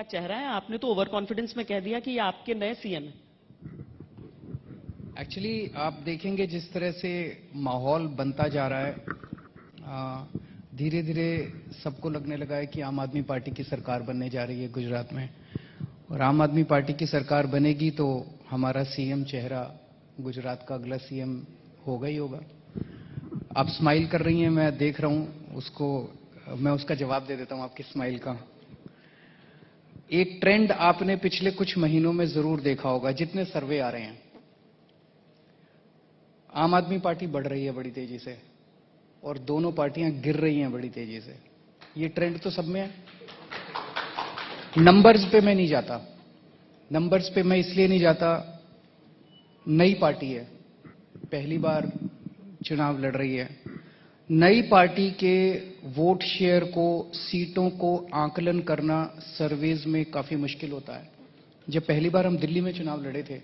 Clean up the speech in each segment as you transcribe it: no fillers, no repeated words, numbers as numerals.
का चेहरा है। आपने तो ओवर कॉन्फिडेंस में कह दिया कि ये आपके नए सीएम है। एक्चुअली आप देखेंगे जिस तरह से माहौल बनता जा रहा है, धीरे धीरे सबको लगने लगा है कि आम आदमी पार्टी की सरकार बनने जा रही है गुजरात में, और आम आदमी पार्टी की सरकार बनेगी तो हमारा सीएम चेहरा गुजरात का अगला सीएम होगा ही होगा। आप स्माइल कर रही हैं, मैं देख रहा हूं उसको, मैं उसका जवाब दे देता हूं आपकी स्माइल का। एक ट्रेंड आपने पिछले कुछ महीनों में जरूर देखा होगा, जितने सर्वे आ रहे हैं, आम आदमी पार्टी बढ़ रही है बड़ी तेजी से और दोनों पार्टियां गिर रही हैं बड़ी तेजी से। ये ट्रेंड तो सब में है। नंबर्स पे मैं नहीं जाता, नंबर्स पे मैं इसलिए नहीं जाता, नई पार्टी है, पहली बार चुनाव लड़ रही है। नई पार्टी के वोट शेयर को, सीटों को आकलन करना सर्वेज में काफी मुश्किल होता है। जब पहली बार हम दिल्ली में चुनाव लड़े थे,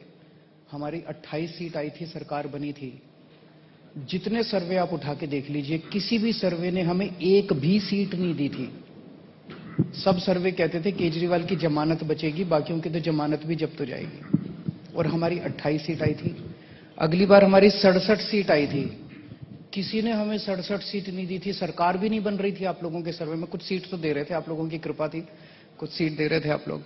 हमारी 28 सीट आई थी, सरकार बनी थी। जितने सर्वे आप उठा के देख लीजिए, किसी भी सर्वे ने हमें एक भी सीट नहीं दी थी। सब सर्वे कहते थे केजरीवाल की जमानत बचेगी, बाकियों की तो जमानत भी जब्त हो जाएगी। और हमारी 28 सीट आई थी। अगली बार हमारी 67 सीट आई थी, किसी ने हमें 67 सीट नहीं दी थी। सरकार भी नहीं बन रही थी आप लोगों के सर्वे में। कुछ सीट तो दे रहे थे, आप लोगों की कृपा थी, कुछ सीट दे रहे थे आप लोग।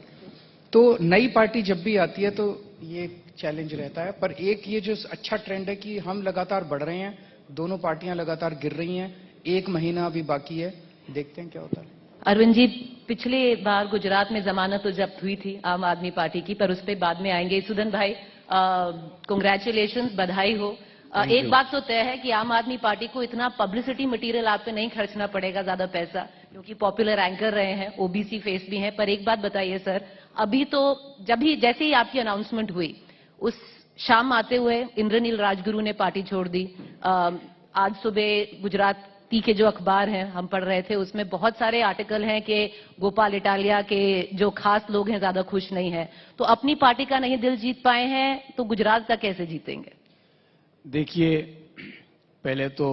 तो नई पार्टी जब भी आती है तो ये चैलेंज रहता है। पर एक ये जो अच्छा ट्रेंड है कि हम लगातार बढ़ रहे हैं, दोनों पार्टियां लगातार गिर रही हैं। एक महीना अभी बाकी है, देखते हैं क्या होता है। अरविंद जी, पिछली बार गुजरात में जमानत तो जब्त हुई थी आम आदमी पार्टी की, पर उस पर बाद में आएंगे। सुदन भाई, कांग्रेचुलेशन, बधाई हो। एक बात तो तय है कि आम आदमी पार्टी को इतना पब्लिसिटी मटेरियल आप पे नहीं खर्चना पड़ेगा ज्यादा पैसा, क्योंकि पॉपुलर एंकर रहे हैं, ओबीसी फेस भी हैं। पर एक बात बताइए सर, अभी तो जैसे ही आपकी अनाउंसमेंट हुई, उस शाम आते हुए इंद्रनील राजगुरु ने पार्टी छोड़ दी। आज सुबह गुजराती के जो अखबार हैं हम पढ़ रहे थे, उसमें बहुत सारे आर्टिकल हैं कि गोपाल इटालिया के जो खास लोग हैं ज्यादा खुश नहीं है। तो अपनी पार्टी का नहीं दिल जीत पाए हैं तो गुजरात का कैसे जीतेंगे? देखिए, पहले तो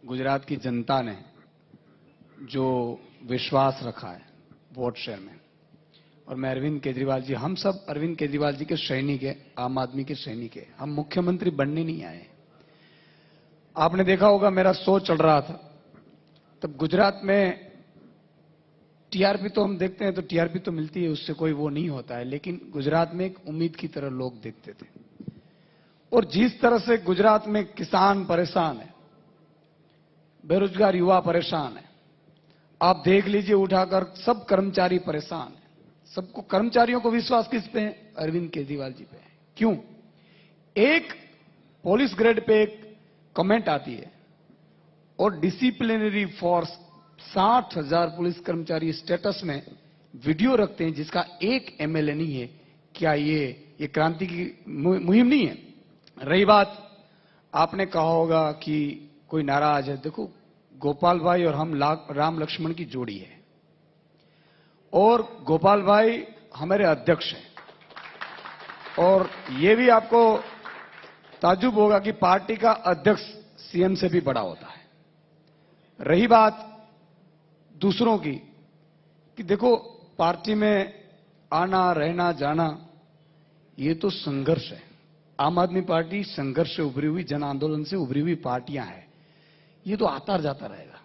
गुजरात की जनता ने जो विश्वास रखा है वोट शेयर में, और मैं अरविंद केजरीवाल जी, हम सब अरविंद केजरीवाल जी के सैनिक है, आम आदमी के सैनिक है। हम मुख्यमंत्री बनने नहीं आए। आपने देखा होगा मेरा शो चल रहा था, तब गुजरात में टीआरपी तो हम देखते हैं तो टीआरपी तो मिलती है, उससे कोई वो नहीं होता है, लेकिन गुजरात में एक उम्मीद की तरह लोग देखते थे। और जिस तरह से गुजरात में किसान परेशान है, बेरोजगार युवा परेशान है, आप देख लीजिए उठाकर, सब कर्मचारी परेशान है। सबको, कर्मचारियों को विश्वास किस पे है? अरविंद केजरीवाल जी पे है। क्यों? एक पुलिस ग्रेड पे एक कमेंट आती है और डिसिप्लिनरी फोर्स 60,000 पुलिस कर्मचारी स्टेटस में वीडियो रखते हैं जिसका एक एमएलए नहीं है। क्या ये क्रांति की मुहिम नहीं है? रही बात, आपने कहा होगा कि कोई नाराज है। देखो, गोपाल भाई और हम राम लक्ष्मण की जोड़ी है, और गोपाल भाई हमारे अध्यक्ष हैं। और ये भी आपको ताज्जुब होगा कि पार्टी का अध्यक्ष सीएम से भी बड़ा होता है। रही बात दूसरों की, कि देखो, पार्टी में आना, रहना, जाना, ये तो संघर्ष है। आम आदमी पार्टी संघर्ष से उभरी हुई, जन आंदोलन से उभरी हुई पार्टियां हैं। ये तो आता जाता रहेगा।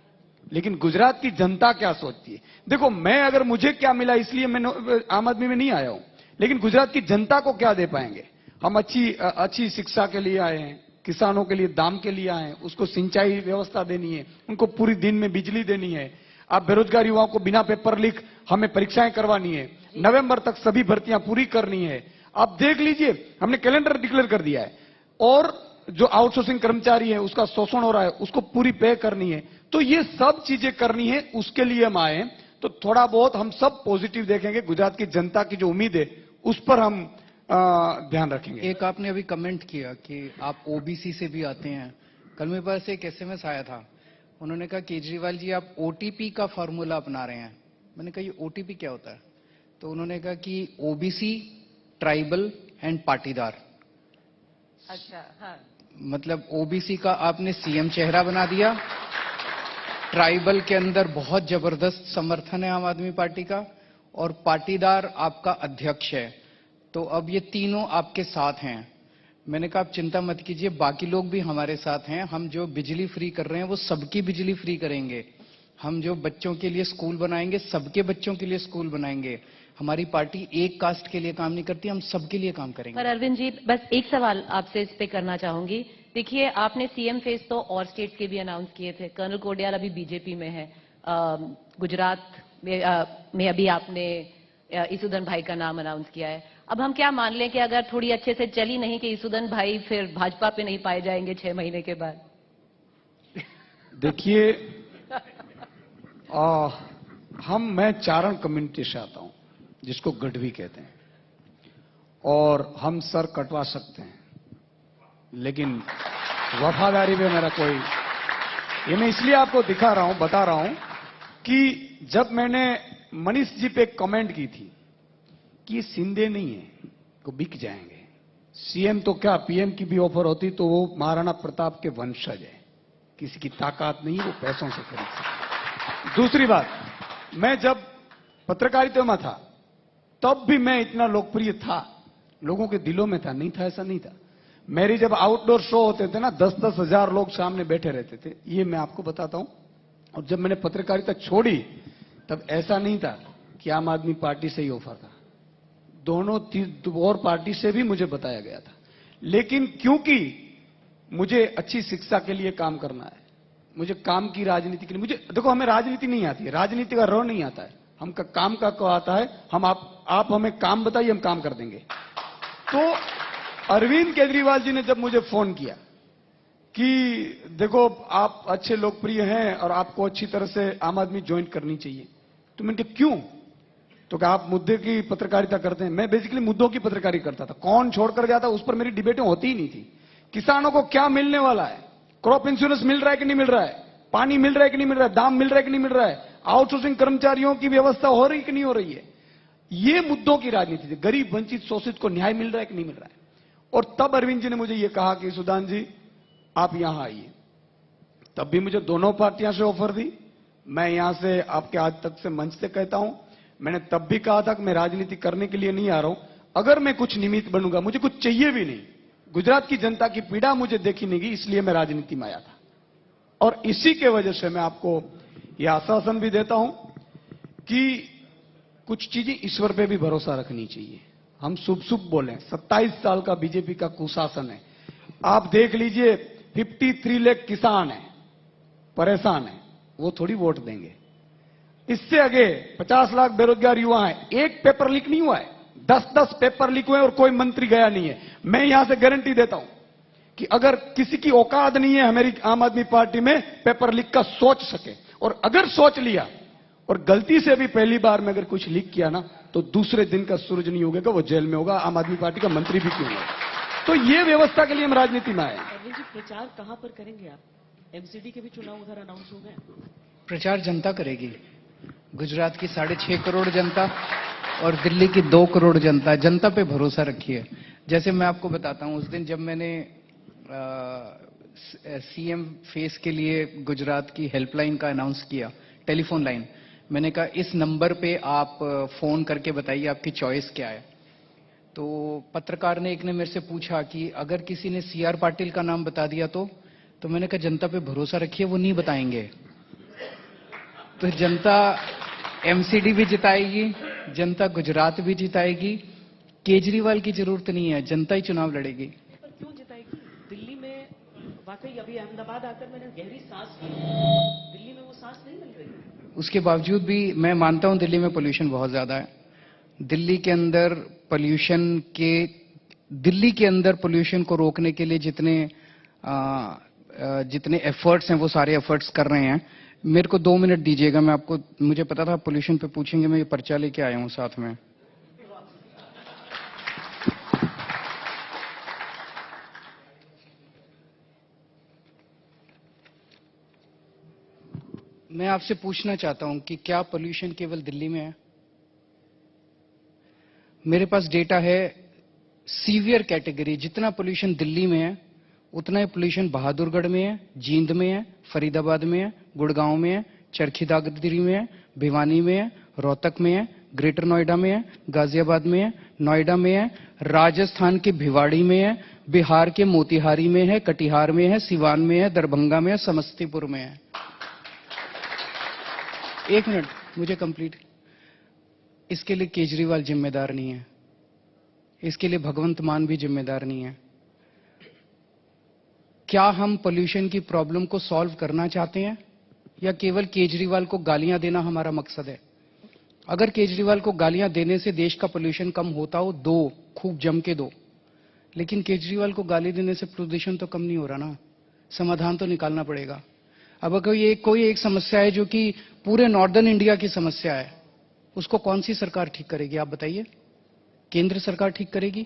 लेकिन गुजरात की जनता क्या सोचती है? देखो, मैं अगर मुझे क्या मिला इसलिए मैं आम आदमी में नहीं आया हूं, लेकिन गुजरात की जनता को क्या दे पाएंगे? हम अच्छी शिक्षा के लिए आए हैं, किसानों के लिए दाम के लिए आए हैं, उसको सिंचाई व्यवस्था देनी है, उनको पूरी दिन में बिजली देनी है। आप बेरोजगार युवाओं को बिना पेपर लीक हमें परीक्षाएं करवानी है, नवंबर तक सभी भर्तियां पूरी करनी है। आप देख लीजिए, हमने कैलेंडर डिक्लेयर कर दिया है, और जो आउटसोर्सिंग कर्मचारी है उसका शोषण हो रहा है, उसको पूरी पे करनी है। तो ये सब चीजें करनी है, उसके लिए हम आए। तो थोड़ा बहुत हम सब पॉजिटिव देखेंगे। गुजरात की जनता की जो उम्मीद है उस पर हम ध्यान रखेंगे। एक आपने अभी कमेंट किया कि आप ओबीसी से भी आते हैं। कल मेरे पास एक एसएमएस आया था, उन्होंने कहा केजरीवाल जी आप ओटीपी का फॉर्मूला अपना रहे हैं। मैंने कहा ये ओटीपी क्या होता है? तो उन्होंने कहा कि ओबीसी, ट्राइबल एंड पाटीदार। अच्छा, हाँ। मतलब ओबीसी का आपने सीएम चेहरा बना दिया, ट्राइबल के अंदर बहुत जबरदस्त समर्थन है आम आदमी पार्टी का, और पाटीदार आपका अध्यक्ष है। तो अब ये तीनों आपके साथ हैं। मैंने कहा आप चिंता मत कीजिए, बाकी लोग भी हमारे साथ हैं। हम जो बिजली फ्री कर रहे हैं वो सबकी बिजली फ्री करेंगे। हम जो बच्चों के लिए स्कूल बनाएंगे सबके बच्चों के लिए स्कूल बनाएंगे। हमारी पार्टी एक कास्ट के लिए काम नहीं करती, हम सबके लिए काम करेंगे। पर अरविंद जी, बस एक सवाल आपसे इस पे करना चाहूंगी। देखिए, आपने सीएम फेस तो और स्टेट्स के भी अनाउंस किए थे। कर्नल कोडियाल अभी बीजेपी में है। गुजरात में अभी आपने ईसुदन भाई का नाम अनाउंस किया है। अब हम क्या मान लें कि अगर थोड़ी अच्छे से चली नहीं कि ईसुदन भाई फिर भाजपा पे नहीं पाए जाएंगे 6 महीने के बाद? देखिए, मैं चारण कम्युनिटी से आता हूं, जिसको गढ़वी कहते हैं, और हम सर कटवा सकते हैं, लेकिन वफादारी में मेरा कोई, ये मैं इसलिए आपको दिखा रहा हूं, बता रहा हूं कि जब मैंने मनीष जी पे कमेंट की थी कि ये सिंधे नहीं है, वो बिक जाएंगे, सीएम तो क्या पीएम की भी ऑफर होती तो वो महाराणा प्रताप के वंशज है, किसी की ताकत नहीं, वो पैसों से खरीद सकते। दूसरी बात, मैं जब पत्रकारिता में था तब भी मैं इतना लोकप्रिय था, लोगों के दिलों में था, नहीं था ऐसा नहीं था। मेरी जब आउटडोर शो होते थे ना, 10-10 हजार लोग सामने बैठे रहते थे, ये मैं आपको बताता हूं। और जब मैंने पत्रकारिता छोड़ी तब ऐसा नहीं था कि आम आदमी पार्टी से ही ऑफर था, दोनों और पार्टी से भी मुझे बताया गया था। लेकिन क्योंकि मुझे अच्छी शिक्षा के लिए काम करना है, मुझे काम की राजनीति के लिए, मुझे देखो, हमें राजनीति नहीं आती है, राजनीति का रो नहीं आता है, हमका काम का को आता है। हम आप हमें काम बताइए, हम काम कर देंगे। तो अरविंद केजरीवाल जी ने जब मुझे फोन किया कि देखो आप अच्छे लोकप्रिय हैं और आपको अच्छी तरह से आम आदमी ज्वाइन करनी चाहिए, तो मैंने कहा क्यों? तो क्या आप मुद्दे की पत्रकारिता करते हैं? मैं बेसिकली मुद्दों की पत्रकारिता करता था, कौन छोड़कर गया था उस पर मेरी डिबेटें होती ही नहीं थी। किसानों को क्या मिलने वाला है, क्रॉप इंश्योरेंस मिल रहा है कि नहीं मिल रहा है, पानी मिल रहा है कि नहीं मिल रहा है, दाम मिल रहा है कि नहीं मिल रहा है, आउटसोर्सिंग कर्मचारियों की व्यवस्था हो रही कि नहीं हो रही है, ये मुद्दों की राजनीति थी। गरीब वंचित शोषित को न्याय मिल रहा है कि नहीं मिल रहा है। और तब अरविंद जी ने मुझे यह कहा कि सुदान जी आप यहां आइए। तब भी मुझे दोनों पार्टियां से ऑफर दी। मैं यहां से आपके आज तक से मंच से कहता हूं, मैंने तब भी कहा था कि मैं राजनीति करने के लिए नहीं आ रहा हूं, अगर मैं कुछ निमित्त बनूंगा, मुझे कुछ चाहिए भी नहीं, गुजरात की जनता की पीड़ा मुझे देखी नहीं गई, इसलिए मैं राजनीति में आया था। और इसी के वजह से मैं आपको यह आश्वासन भी देता हूं कि कुछ चीजें ईश्वर पे भी भरोसा रखनी चाहिए। हम शुभ शुभ बोलें, 27 साल का बीजेपी का कुशासन है। आप देख लीजिए, 53 लाख किसान हैं, परेशान हैं, वो थोड़ी वोट देंगे। इससे आगे 50 लाख बेरोजगार युवा हैं, एक पेपर लीक नहीं हुआ है, 10-10 पेपर लीक हुए और कोई मंत्री गया नहीं है। मैं यहां से गारंटी देता हूं कि अगर किसी की औकात नहीं है हमारी आम आदमी पार्टी में पेपर लीक का सोच सके, और अगर सोच लिया और गलती से भी पहली बार में अगर कुछ लीक किया ना, तो दूसरे दिन का सूरज नहीं उगेगा, वो जेल में होगा, आम आदमी पार्टी का मंत्री भी क्यों होगा। तो ये व्यवस्था के लिए हम राजनीति में आए। अरविंद जी, प्रचार कहां पर करेंगे आप? एमसीडी के भी चुनाव उधर अनाउंस हो गए। प्रचार जनता करेगी, गुजरात की 6.5 करोड़ जनता और दिल्ली की 2 करोड़ जनता। जनता पे भरोसा रखिए। जैसे मैं आपको बताता हूं, उस दिन जब मैंने सीएम फेस के लिए गुजरात की हेल्पलाइन का अनाउंस किया, टेलीफोन लाइन, मैंने कहा इस नंबर पे आप फोन करके बताइए आपकी चॉइस क्या है। तो पत्रकार ने एक ने मेरे से पूछा कि अगर किसी ने सीआर पाटिल का नाम बता दिया तो मैंने कहा जनता पे भरोसा रखिए, वो नहीं बताएंगे। तो जनता एमसीडी भी जिताएगी, जनता गुजरात भी जिताएगी। केजरीवाल की जरूरत नहीं है, जनता ही चुनाव लड़ेगी। पर क्यों जिताएगी? दिल्ली में वाकई अभी अहमदाबाद आकर मैंने गहरी सांस ली, दिल्ली में वो सांस नहीं मिल रही। उसके बावजूद भी मैं मानता हूं दिल्ली में पोल्यूशन बहुत ज्यादा है। दिल्ली के अंदर पोल्यूशन को रोकने के लिए जितने एफर्ट्स हैं वो सारे एफर्ट्स कर रहे हैं। मेरे को 2 मिनट दीजिएगा, मैं आपको, मुझे पता था पोल्यूशन पे पूछेंगे, मैं ये पर्चा लेके आया हूं साथ में। मैं आपसे पूछना चाहता हूं कि क्या पोल्यूशन केवल दिल्ली में है? मेरे पास डेटा है, सीवियर कैटेगरी जितना पोल्यूशन दिल्ली में है उतना ही पोल्यूशन बहादुरगढ़ में है, जींद में है, फरीदाबाद में है, गुड़गांव में है, चरखी दादरी में है, भिवानी में है, रोहतक में है, ग्रेटर नोएडा में है, गाजियाबाद में है, नोएडा में है, राजस्थान के भिवाड़ी में है, बिहार के मोतिहारी में है, कटिहार में है, सिवान में है, दरभंगा में है, समस्तीपुर में है। एक मिनट, मुझे कंप्लीट। इसके लिए केजरीवाल जिम्मेदार नहीं है, इसके लिए भगवंत मान भी जिम्मेदार नहीं है। क्या हम पोल्यूशन की प्रॉब्लम को सॉल्व करना चाहते हैं या केवल केजरीवाल को गालियां देना हमारा मकसद है? अगर केजरीवाल को गालियां देने से देश का पोल्यूशन कम होता हो, दो, खूब जम के दो, लेकिन केजरीवाल को गाली देने से प्रदूषण तो कम नहीं हो रहा ना। समाधान तो निकालना पड़ेगा। अब अगर कोई एक समस्या है जो कि पूरे नॉर्दर्न इंडिया की समस्या है, उसको कौन सी सरकार ठीक करेगी आप बताइए? केंद्र सरकार ठीक करेगी?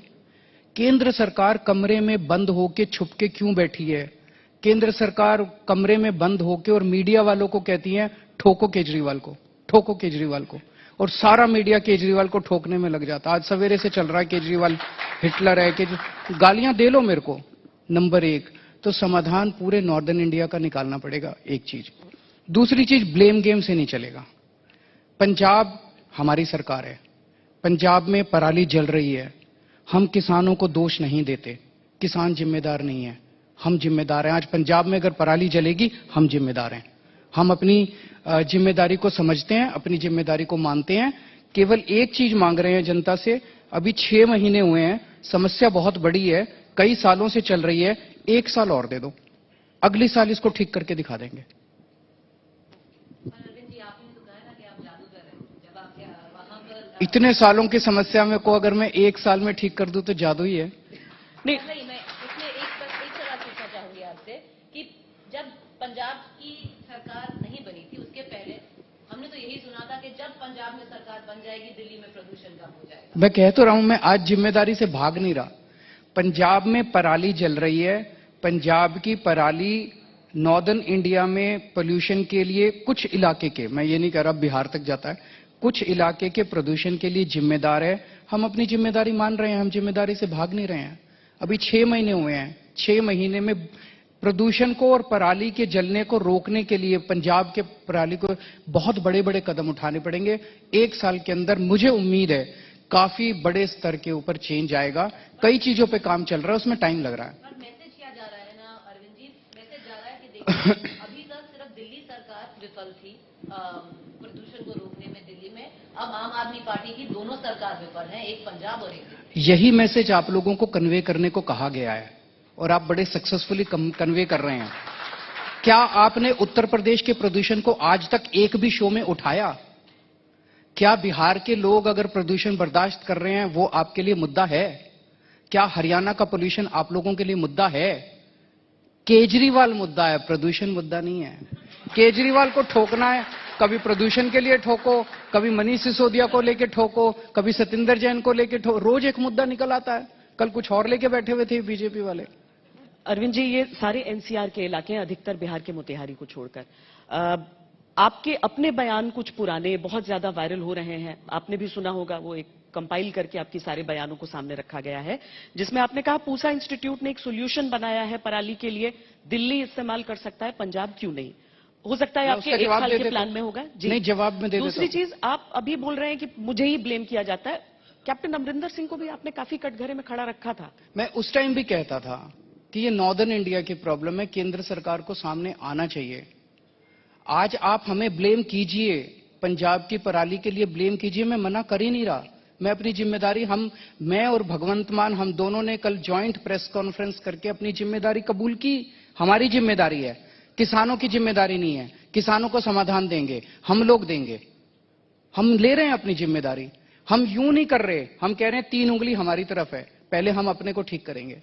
केंद्र सरकार कमरे में बंद होके छुप के क्यों बैठी है? केंद्र सरकार कमरे में बंद होके और मीडिया वालों को कहती है ठोको केजरीवाल को, ठोको केजरीवाल को, और सारा मीडिया केजरीवाल को ठोकने में लग जाता। आज सवेरे से चल रहा है केजरीवाल हिटलर है, गालियां दे लो मेरे को। नंबर एक, तो समाधान पूरे नॉर्दर्न इंडिया का निकालना पड़ेगा, एक चीज। दूसरी चीज, ब्लेम गेम से नहीं चलेगा। पंजाब हमारी सरकार है, पंजाब में पराली जल रही है, हम किसानों को दोष नहीं देते, किसान जिम्मेदार नहीं है, हम जिम्मेदार हैं। आज पंजाब में अगर पराली जलेगी, हम जिम्मेदार हैं। हम अपनी जिम्मेदारी को समझते हैं, अपनी जिम्मेदारी को मानते हैं। केवल एक चीज मांग रहे हैं जनता से, अभी 6 महीने हुए हैं, समस्या बहुत बड़ी है, कई सालों से चल रही है, 1 साल और दे दो, अगले साल इसको ठीक करके दिखा देंगे। अरविंद जी, आपने तो कहा ना कि आप जादूगर हैं। जब आप वहां पर इतने सालों की समस्या में को अगर मैं 1 साल में ठीक कर दूं तो जादू ही है। नहीं, मैं इसमें एक सवाल पूछना चाहूंगी आपसे कि जब पंजाब की सरकार नहीं बनी थी, उसके पहले हमने तो यही सुना था कि जब पंजाब में सरकार बन जाएगी, दिल्ली में प्रदूषण कम हो जाएगा। मैं कह तो रहा हूं, मैं आज जिम्मेदारी से भाग नहीं रहा। पंजाब में पराली जल रही है, पंजाब की पराली नॉर्दर्न इंडिया में पोल्यूशन के लिए कुछ इलाके के, मैं ये नहीं कह रहा बिहार तक जाता है, कुछ इलाके के प्रदूषण के लिए जिम्मेदार है। हम अपनी जिम्मेदारी मान रहे हैं, हम जिम्मेदारी से भाग नहीं रहे हैं। अभी 6 महीने हुए हैं, 6 महीने में प्रदूषण को और पराली के जलने को रोकने के लिए पंजाब के पराली को बहुत बड़े बड़े कदम उठाने पड़ेंगे। 1 साल के अंदर मुझे उम्मीद है काफी बड़े स्तर के ऊपर चेंज आएगा। कई चीजों पे काम चल रहा है, उसमें टाइम लग रहा है। पर मैसेज क्या जा रहा है ना अरविंद जी, मैसेज जा रहा है कि देखिए अभी तक सिर्फ दिल्ली सरकार विफल थी प्रदूषण को रोकने में दिल्ली में, अब आम आदमी पार्टी की दोनों सरकार विफल है, एक पंजाब और एक। यही मैसेज आप लोगों को कन्वे करने को कहा गया है और आप बड़े सक्सेसफुली कन्वे कर रहे हैं। क्या आपने उत्तर प्रदेश के प्रदूषण को आज तक एक भी शो में उठाया? क्या बिहार के लोग अगर प्रदूषण बर्दाश्त कर रहे हैं वो आपके लिए मुद्दा है? क्या हरियाणा का पोल्यूशन आप लोगों के लिए मुद्दा है? केजरीवाल मुद्दा है, प्रदूषण मुद्दा नहीं है। केजरीवाल को ठोकना है, कभी प्रदूषण के लिए ठोको, कभी मनीष सिसोदिया को लेके ठोको, कभी सतिंदर जैन को लेके ठोको, रोज एक मुद्दा निकल आता है। कल कुछ और लेके बैठे हुए थे बीजेपी वाले। अरविंद जी, ये सारे एनसीआर के इलाके हैं, अधिकतर बिहार के मोतिहारी को छोड़कर। आपके अपने बयान कुछ पुराने बहुत ज्यादा वायरल हो रहे हैं, आपने भी सुना होगा, वो एक कंपाइल करके आपकी सारे बयानों को सामने रखा गया है, जिसमें आपने कहा पूसा इंस्टीट्यूट ने एक सोल्यूशन बनाया है पराली के लिए, दिल्ली इस्तेमाल कर सकता है, पंजाब क्यों नहीं? हो सकता है आपके 1 साल के प्लान में होगा जी। नहीं, जवाब में दे देता हूं। दूसरी चीज, आप अभी बोल रहे हैं कि मुझे ही ब्लेम किया जाता है। कैप्टन अमरिंदर सिंह को भी आपने काफी कटघरे में खड़ा रखा था। मैं उस टाइम भी कहता था कि ये नॉर्दर्न इंडिया की प्रॉब्लम है, केंद्र सरकार को सामने आना चाहिए। आज आप हमें ब्लेम कीजिए, पंजाब की पराली के लिए ब्लेम कीजिए, मैं मना कर ही नहीं रहा। मैं अपनी जिम्मेदारी, मैं और भगवंत मान, हम दोनों ने कल जॉइंट प्रेस कॉन्फ्रेंस करके अपनी जिम्मेदारी कबूल की। हमारी जिम्मेदारी है, किसानों की जिम्मेदारी नहीं है। किसानों को समाधान देंगे, हम लोग देंगे, हम ले रहे हैं अपनी जिम्मेदारी। हम यूं नहीं कर रहे, हम कह रहे हैं 3 उंगली हमारी तरफ है, पहले हम अपने को ठीक करेंगे।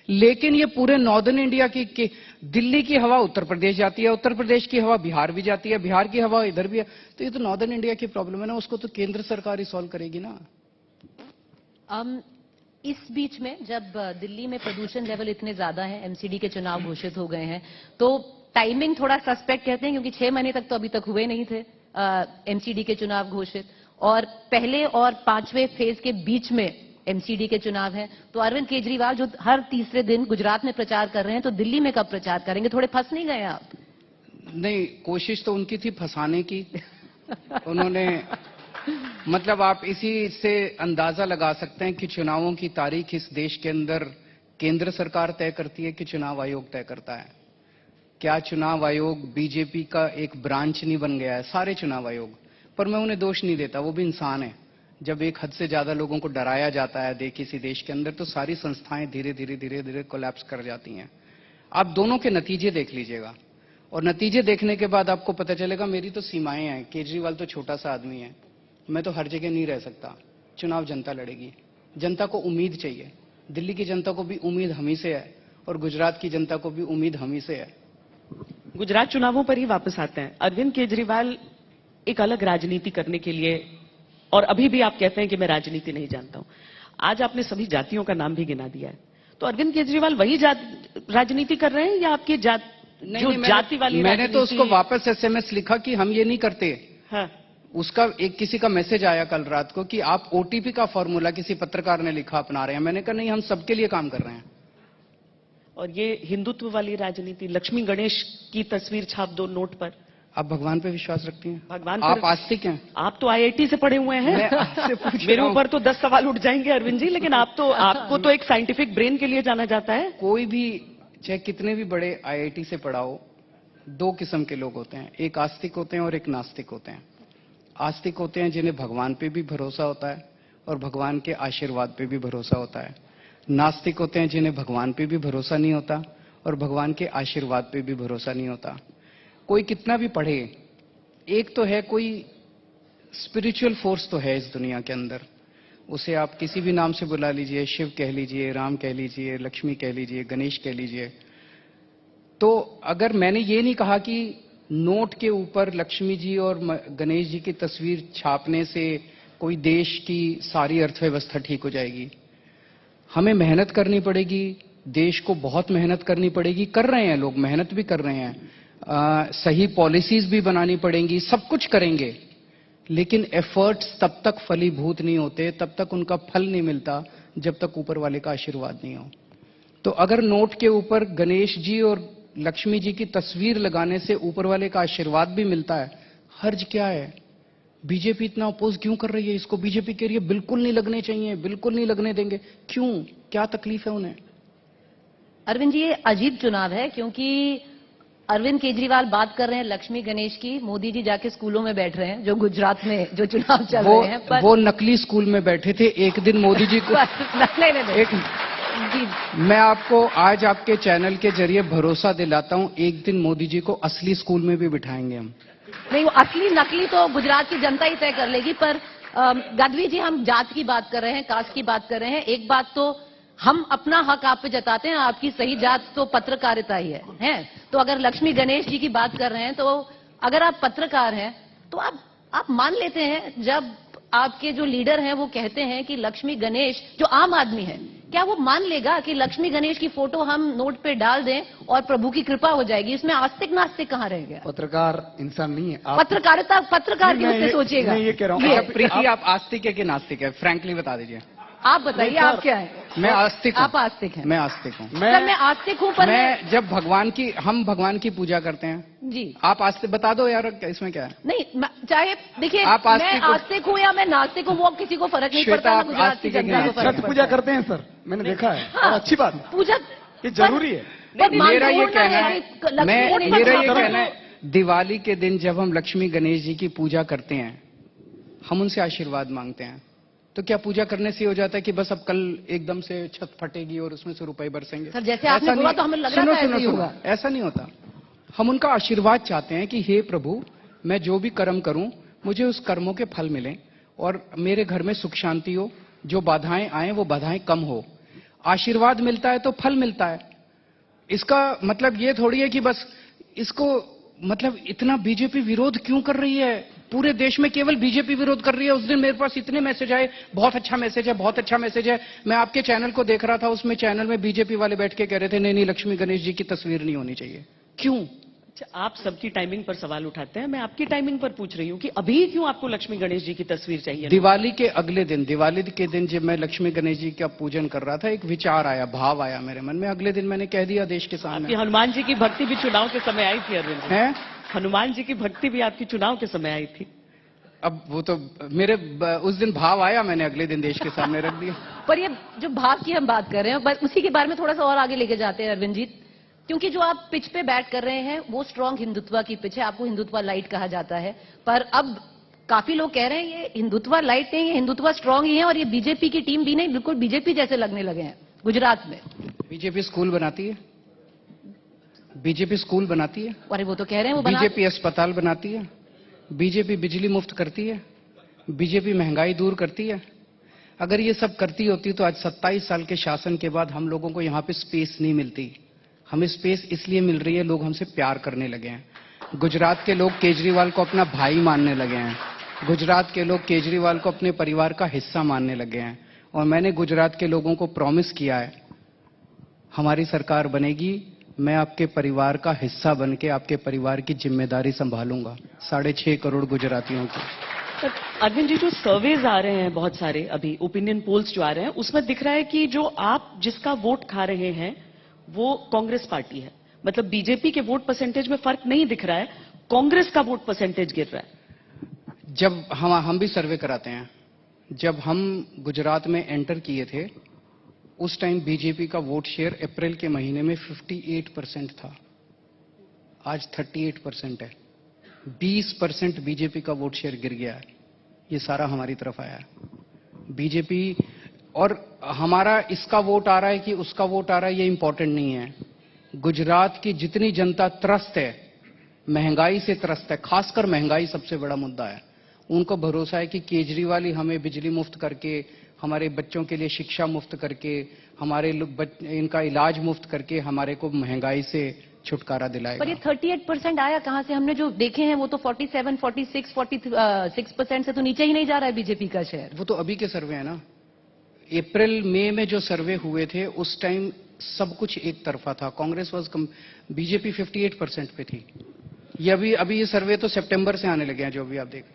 लेकिन ये पूरे नॉर्दर्न इंडिया की दिल्ली की हवा उत्तर प्रदेश जाती है, उत्तर प्रदेश की हवा बिहार भी जाती है, बिहार की हवा इधर भी है, तो ये तो नॉर्दर्न इंडिया की प्रॉब्लम है ना, उसको तो केंद्र सरकार ही सॉल्व करेगी ना। इस बीच में जब दिल्ली में प्रदूषण लेवल इतने ज्यादा है, एमसीडी के चुनाव घोषित हो गए हैं, तो टाइमिंग थोड़ा सस्पेक्ट कहते हैं, क्योंकि 6 महीने तक तो अभी तक हुए नहीं थे एमसीडी के चुनाव घोषित, और पहले और 5वें फेज के बीच में एमसीडी के चुनाव हैं। तो अरविंद केजरीवाल जो हर तीसरे दिन गुजरात में प्रचार कर रहे हैं, तो दिल्ली में कब प्रचार करेंगे? थोड़े फंस नहीं गए आप? नहीं, कोशिश तो उनकी थी फंसाने की। उन्होंने मतलब आप इसी से अंदाजा लगा सकते हैं कि चुनावों की तारीख इस देश के अंदर केंद्र सरकार तय करती है कि चुनाव आयोग तय करता है। क्या चुनाव आयोग बीजेपी का एक ब्रांच नहीं बन गया है? सारे चुनाव आयोग, पर मैं उन्हें दोष नहीं देता, वो भी इंसान है। जब एक हद से ज्यादा लोगों को डराया जाता है किसी देश के अंदर, तो सारी संस्थाएं धीरे धीरे कोलैप्स कर जाती हैं। आप दोनों के नतीजे देख लीजिएगा, और नतीजे देखने के बाद आपको पता चलेगा मेरी तो सीमाएं हैं। केजरीवाल तो छोटा सा आदमी है, मैं तो हर जगह नहीं रह सकता। चुनाव जनता लड़ेगी, जनता को उम्मीद चाहिए। दिल्ली की जनता को भी उम्मीद हम ही से है, और गुजरात की जनता को भी उम्मीद हम ही से है। गुजरात चुनावों पर ही वापस आते हैं। अरविंद केजरीवाल एक अलग राजनीति करने के लिए, और अभी भी आप कहते हैं कि मैं राजनीति नहीं जानता हूं, आज आपने सभी जातियों का नाम भी गिना दिया है, तो अरविंद केजरीवाल वही राजनीति कर रहे हैं या आपकी जाति वाली मैंने तो उसको वापस एसएमएस लिखा कि हम ये नहीं करते। हाँ। उसका एक किसी का मैसेज आया कल रात को कि आप ओटीपी का फॉर्मूला किसी पत्रकार ने लिखा अपना रहे हैं। मैंने कहा नहीं, हम सबके लिए काम कर रहे हैं। और ये हिंदुत्व वाली राजनीति, लक्ष्मी गणेश की तस्वीर छाप दो नोट पर। आप भगवान पे विश्वास रखती हैं? भगवान आप आस्तिक हैं? आप तो आईआईटी से पढ़े हुए हैं। मैं आपसे पूछ रहा मेरे हूं। ऊपर तो 10 सवाल उठ जाएंगे अरविंद जी, लेकिन आपको तो एक साइंटिफिक ब्रेन के लिए जाना जाता है। कोई भी चाहे कितने भी बड़े आईआईटी से पढ़ा हो, दो किस्म के लोग होते हैं, एक आस्तिक होते हैं और एक नास्तिक होते हैं। आस्तिक होते हैं जिन्हें भगवान पे भी भरोसा होता है और भगवान के आशीर्वाद पे भी भरोसा होता है। नास्तिक होते हैं जिन्हें भगवान पे भी भरोसा नहीं होता और भगवान के आशीर्वाद पे भी भरोसा नहीं होता। कोई कितना भी पढ़े, एक तो है कोई स्पिरिचुअल फोर्स तो है इस दुनिया के अंदर, उसे आप किसी भी नाम से बुला लीजिए, शिव कह लीजिए, राम कह लीजिए, लक्ष्मी कह लीजिए, गणेश कह लीजिए। तो अगर मैंने ये नहीं कहा कि नोट के ऊपर लक्ष्मी जी और गणेश जी की तस्वीर छापने से कोई देश की सारी अर्थव्यवस्था ठीक हो जाएगी। हमें मेहनत करनी पड़ेगी, देश को बहुत मेहनत करनी पड़ेगी, कर रहे हैं लोग, मेहनत भी कर रहे हैं, सही पॉलिसीज भी बनानी पड़ेंगी, सब कुछ करेंगे, लेकिन एफर्ट्स तब तक फलीभूत नहीं होते, तब तक उनका फल नहीं मिलता जब तक ऊपर वाले का आशीर्वाद नहीं हो। तो अगर नोट के ऊपर गणेश जी और लक्ष्मी जी की तस्वीर लगाने से ऊपर वाले का आशीर्वाद भी मिलता है, हर्ज क्या है? बीजेपी इतना अपोज क्यों कर रही है इसको? बीजेपी कह रही है बिल्कुल नहीं लगने चाहिए, बिल्कुल नहीं लगने देंगे। क्यों? क्या तकलीफ है उन्हें? अरविंद जी, ये अजीब चुनाव है, क्योंकि अरविंद केजरीवाल बात कर रहे हैं लक्ष्मी गणेश की, मोदी जी जाके स्कूलों में बैठ रहे हैं, जो गुजरात में जो चुनाव चल रहे हैं। वो नकली स्कूल में बैठे थे। एक दिन मोदी जी को मैं आपको आज आपके चैनल के जरिए भरोसा दिलाता हूं, एक दिन मोदी जी को असली स्कूल में भी बिठाएंगे हम। नहीं, वो असली नकली तो गुजरात की जनता ही तय कर लेगी। पर गदवी जी, हम जात की बात कर रहे हैं, कास्ट की बात कर रहे हैं। एक बात तो हम अपना हक आप पे जताते हैं, आपकी सही जात तो पत्रकारिता ही है। तो अगर लक्ष्मी गणेश जी की बात कर रहे हैं, तो अगर आप पत्रकार हैं तो आप मान लेते हैं जब आपके जो लीडर हैं वो कहते हैं कि लक्ष्मी गणेश, जो आम आदमी है, क्या वो मान लेगा कि लक्ष्मी गणेश की फोटो हम नोट पे डाल दें और प्रभु की कृपा हो जाएगी? इसमें आस्तिक नास्तिक कहां रह गया? पत्रकार इंसान नहीं है। पत्रकारिता पत्रकार के रूप में सोचिएगा। मैं ये कह रहा हूँ, प्रीति, आप आस्तिक है कि नास्तिक है? फ्रैंकली बता दीजिए। आप बताइए, आप क्या है? मैं आस्तिक हूं। आप आस्तिक हैं? मैं आस्तिक हूं। सर, मैं आस्तिक हूं, पर मैं जब हम भगवान की पूजा करते हैं जी। आप आस्तिक बता दो यार, इसमें क्या है? नहीं, चाहे देखिए, आप मैं आस्तिक हूं या मैं नास्तिक हूं, वो किसी को फर्क नहीं पड़ता। ना गुजरात की जनता को फर्क छठ पूजा करते हैं सर, मैंने देखा है। हाँ, और अच्छी बात है, पूजा ये जरूरी है। मेरा ये कहना है, दिवाली के दिन जब हम लक्ष्मी गणेश जी की पूजा करते हैं, हम उनसे आशीर्वाद मांगते हैं, तो क्या पूजा करने से हो जाता है कि बस अब कल एकदम से छत फटेगी और उसमें से रुपए बरसेंगे? सर, जैसे आपने बोला तो हमें लग रहा था ऐसा ही होगा। ऐसा नहीं होता। हम उनका आशीर्वाद चाहते हैं कि हे प्रभु, मैं जो भी कर्म करूं, मुझे उस कर्मों के फल मिलें और मेरे घर में सुख शांति हो, जो बाधाएं आए वो बाधाएं कम हो। आशीर्वाद मिलता है तो फल मिलता है। इसका मतलब ये थोड़ी है कि बस इसको, मतलब इतना बीजेपी विरोध क्यों कर रही है? पूरे देश में केवल बीजेपी विरोध कर रही है। उस दिन मेरे पास इतने मैसेज आए, बहुत अच्छा मैसेज है, बहुत अच्छा मैसेज है। मैं आपके चैनल को देख रहा था, उसमें चैनल में बीजेपी वाले बैठ के कह रहे थे नहीं लक्ष्मी गणेश जी की तस्वीर नहीं होनी चाहिए। क्यों? अच्छा, आप सबकी टाइमिंग पर सवाल उठाते हैं, मैं आपकी टाइमिंग पर पूछ रही हूँ कि अभी क्यों आपको लक्ष्मी गणेश जी की तस्वीर चाहिए? दिवाली के अगले दिन, दिवाली के दिन जब मैं लक्ष्मी गणेश जी का पूजन कर रहा था, एक विचार आया, भाव आया मेरे मन में। अगले दिन मैंने कह दिया देश के सामने। हनुमान जी की भक्ति भी चुनाव के समय आई थी अरविंद। है? हनुमान जी की भक्ति भी आपकी चुनाव के समय आई थी। अब वो तो उस दिन भाव आया, मैंने अगले दिन देश के सामने रख दिया। पर ये जो भाव की हम बात कर रहे हैं, बस उसी के बारे में थोड़ा सा और आगे लेके जाते हैं अरविंद जी, क्योंकि जो आप पिच पे बैट कर रहे हैं वो स्ट्रांग हिंदुत्व की पिच है, आपको हिंदुत्व लाइट कहा जाता है। पर अब काफी लोग कह रहे हैं ये हिंदुत्व लाइट नहीं, ये हिंदुत्व स्ट्रांग ही है, और ये बीजेपी की टीम भी नहीं, बिल्कुल बीजेपी जैसे लगने लगे हैं गुजरात में। बीजेपी स्कूल बनाती है, बीजेपी स्कूल बनाती है, अरे वो तो कह रहे हैं वो बना, बीजेपी अस्पताल बनाती है, बीजेपी बिजली मुफ्त करती है, बीजेपी महंगाई दूर करती है। अगर ये सब करती होती तो आज 27 साल के शासन के बाद हम लोगों को यहाँ पे स्पेस नहीं मिलती। हमें स्पेस इसलिए मिल रही है, लोग हमसे प्यार करने लगे हैं। गुजरात के लोग केजरीवाल को अपना भाई मानने लगे हैं, गुजरात के लोग केजरीवाल को अपने परिवार का हिस्सा मानने लगे हैं। और मैंने गुजरात के लोगों को प्रॉमिस किया है, हमारी सरकार बनेगी, मैं आपके परिवार का हिस्सा बन के आपके परिवार की जिम्मेदारी संभालूंगा, 6.5 करोड़ गुजरातियों की। पर अरविंद जी, जो सर्वेज आ रहे हैं बहुत सारे, अभी ओपिनियन पोल्स जो आ रहे हैं, उसमें दिख रहा है कि जो आप जिसका वोट खा रहे हैं वो कांग्रेस पार्टी है। मतलब बीजेपी के वोट परसेंटेज में फर्क नहीं दिख रहा है, कांग्रेस का वोट परसेंटेज गिर रहा है। जब हम भी सर्वे कराते हैं, जब हम गुजरात में एंटर किए थे उस टाइम बीजेपी का वोट शेयर अप्रैल के महीने में 58% था, आज 38% है। 20% बीजेपी का वोट शेयर गिर गया है। ये सारा हमारी तरफ आया है बीजेपी। और हमारा इसका वोट आ रहा है कि उसका वोट आ रहा है, ये इंपॉर्टेंट नहीं है। गुजरात की जितनी जनता त्रस्त है, महंगाई से त्रस्त है, खासकर महंगाई सबसे बड़ा मुद्दा है। उनको भरोसा है कि केजरीवाल ही हमें बिजली मुफ्त करके, हमारे बच्चों के लिए शिक्षा मुफ्त करके, इनका इलाज मुफ्त करके हमारे को महंगाई से छुटकारा दिलाएगा। पर ये 38% आया कहां से? हमने जो देखे हैं वो तो 47, 46, 46% से तो नीचे ही नहीं जा रहा है बीजेपी का शेयर। वो तो अभी के सर्वे है ना। अप्रैल मई में जो सर्वे हुए थे उस टाइम सब कुछ एक तरफा था, कांग्रेस बीजेपी 58% पे थी। ये अभी ये सर्वे तो सितंबर से आने लगे हैं, जो अभी आप देख।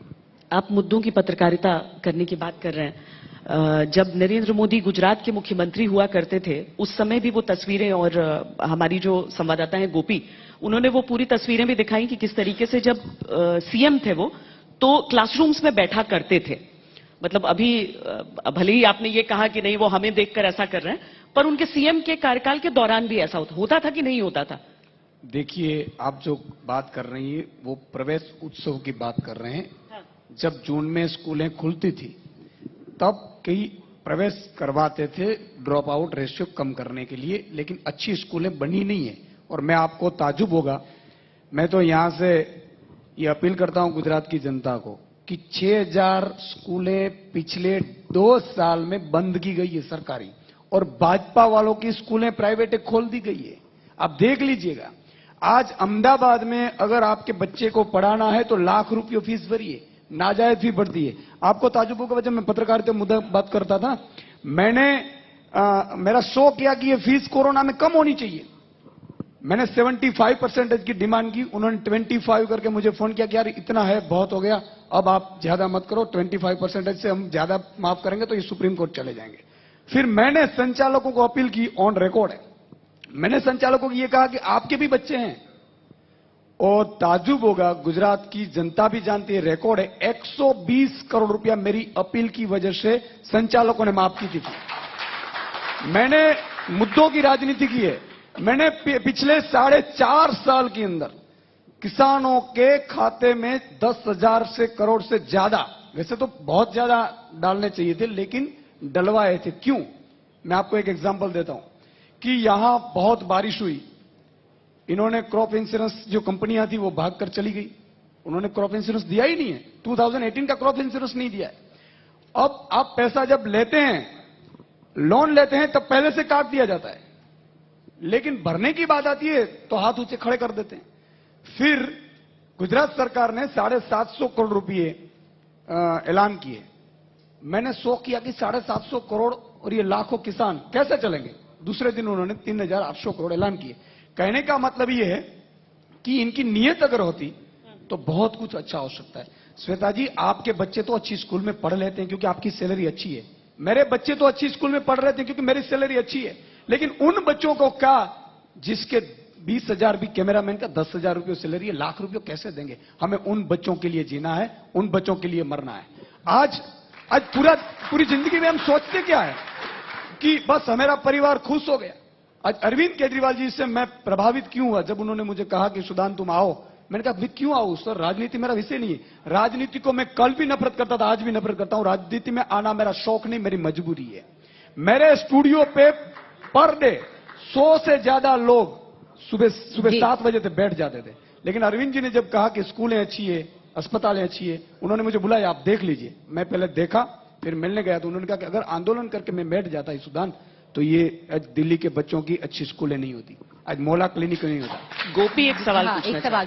आप मुद्दों की पत्रकारिता करने की बात कर रहे हैं। जब नरेंद्र मोदी गुजरात के मुख्यमंत्री हुआ करते थे उस समय भी वो तस्वीरें, और हमारी जो संवाददाता हैं गोपी, उन्होंने वो पूरी तस्वीरें भी दिखाई कि किस तरीके से जब सीएम थे वो तो क्लासरूम्स में बैठा करते थे। मतलब अभी भले ही आपने ये कहा कि नहीं वो हमें देखकर ऐसा कर रहे हैं, पर उनके सीएम के कार्यकाल के दौरान भी ऐसा होता था कि नहीं होता था? देखिए, आप जो बात कर रही है वो प्रवेश उत्सव की बात कर रहे हैं। हाँ। जब जून में स्कूलें खुलती थी तब कई प्रवेश करवाते थे ड्रॉप आउट रेशियो कम करने के लिए, लेकिन अच्छी स्कूलें बनी नहीं है। और मैं आपको ताजुब होगा, मैं तो यहां से ये अपील करता हूं गुजरात की जनता को कि 6000 स्कूलें पिछले 2 साल में बंद की गई है सरकारी, और भाजपा वालों की स्कूलें प्राइवेट खोल दी गई है। आप देख लीजिएगा, आज अहमदाबाद में अगर आपके बच्चे को पढ़ाना है तो लाख रुपये फीस भरिए, नाजायज फी बढ़ती है। आपको ताजुब होगा, जब मैं पत्रकारिता मुद्दा बात करता था, मैंने मेरा शौक किया कि ये फीस कोरोना में कम होनी चाहिए। मैंने 75% की डिमांड की, उन्होंने 25 करके मुझे फोन किया कि यार इतना है, बहुत हो गया, अब आप ज्यादा मत करो, 25% से हम ज्यादा माफ करेंगे तो ये सुप्रीम कोर्ट चले जाएंगे। फिर मैंने संचालकों को अपील की, ऑन रिकॉर्ड है, मैंने संचालकों को यह कहा कि आपके भी बच्चे हैं, और ताजुब होगा, गुजरात की जनता भी जानती है, रिकॉर्ड है, 120 करोड़ रुपया मेरी अपील की वजह से संचालकों ने माफ की थी। मैंने मुद्दों की राजनीति की है। मैंने पिछले 4.5 साल के अंदर किसानों के खाते में 10,000 से करोड़ से ज्यादा, वैसे तो बहुत ज्यादा डालने चाहिए थे, लेकिन डलवाए थे। क्यों? मैं आपको एक एग्जांपल देता हूं कि यहां बहुत बारिश हुई, इन्होंने क्रॉप इंश्योरेंस, जो कंपनियां थी वो भागकर चली गई, उन्होंने क्रॉप इंश्योरेंस दिया ही नहीं है, 2018 का क्रॉप इंश्योरेंस नहीं दिया है। अब आप पैसा जब लेते हैं, लोन लेते हैं, तब पहले से काट दिया जाता है, लेकिन भरने की बात आती है तो हाथ ऊंचे खड़े कर देते हैं। फिर गुजरात सरकार ने 750 करोड़ रुपए ऐलान किए। मैंने शौक किया कि 750 करोड़ और ये लाखों किसान कैसे चलेंगे। दूसरे दिन उन्होंने 3,800 करोड़ ऐलान किए। कहने का मतलब यह है कि इनकी नीयत अगर होती तो बहुत कुछ अच्छा हो सकता है। श्वेता जी, आपके बच्चे तो अच्छी स्कूल में पढ़ लेते हैं क्योंकि आपकी सैलरी अच्छी है, मेरे बच्चे तो अच्छी स्कूल में पढ़ रहे थे क्योंकि मेरी सैलरी अच्छी है, लेकिन उन बच्चों को क्या जिसके 20,000 भी कैमरामैन का 10,000 रुपये सैलरी है, लाख रुपये कैसे देंगे? हमें उन बच्चों के लिए जीना है, उन बच्चों के लिए मरना है। आज पूरी जिंदगी में हम सोचते क्या है कि बस हमारा परिवार खुश हो गया। आज अरविंद केजरीवाल जी से मैं प्रभावित क्यों हुआ जब उन्होंने मुझे कहा कि सुदान तुम आओ। मैंने कहा क्यों आओ सर, राजनीति मेरा विषय नहीं है। राजनीति को मैं कल भी नफरत करता था, आज भी नफरत करता हूं। राजनीति में आना मेरा शौक नहीं, मेरी मजबूरी है। मेरे स्टूडियो पे पर डे 100 से ज्यादा लोग सुबह 7 बजे तक बैठ जाते थे। लेकिन अरविंद जी ने जब कहा कि स्कूलें अच्छी है, अस्पतालें अच्छी है, उन्होंने मुझे बुलाया, आप देख लीजिए। मैं पहले देखा, फिर मिलने गया तो उन्होंने कहा कि अगर आंदोलन करके मैं बैठ जाता सुदान तो ये आज दिल्ली के बच्चों की अच्छी स्कूलें नहीं होती, आज मोला क्लिनिक नहीं होता। गोपी एक सवाल हाँ, पूछना एक सवाल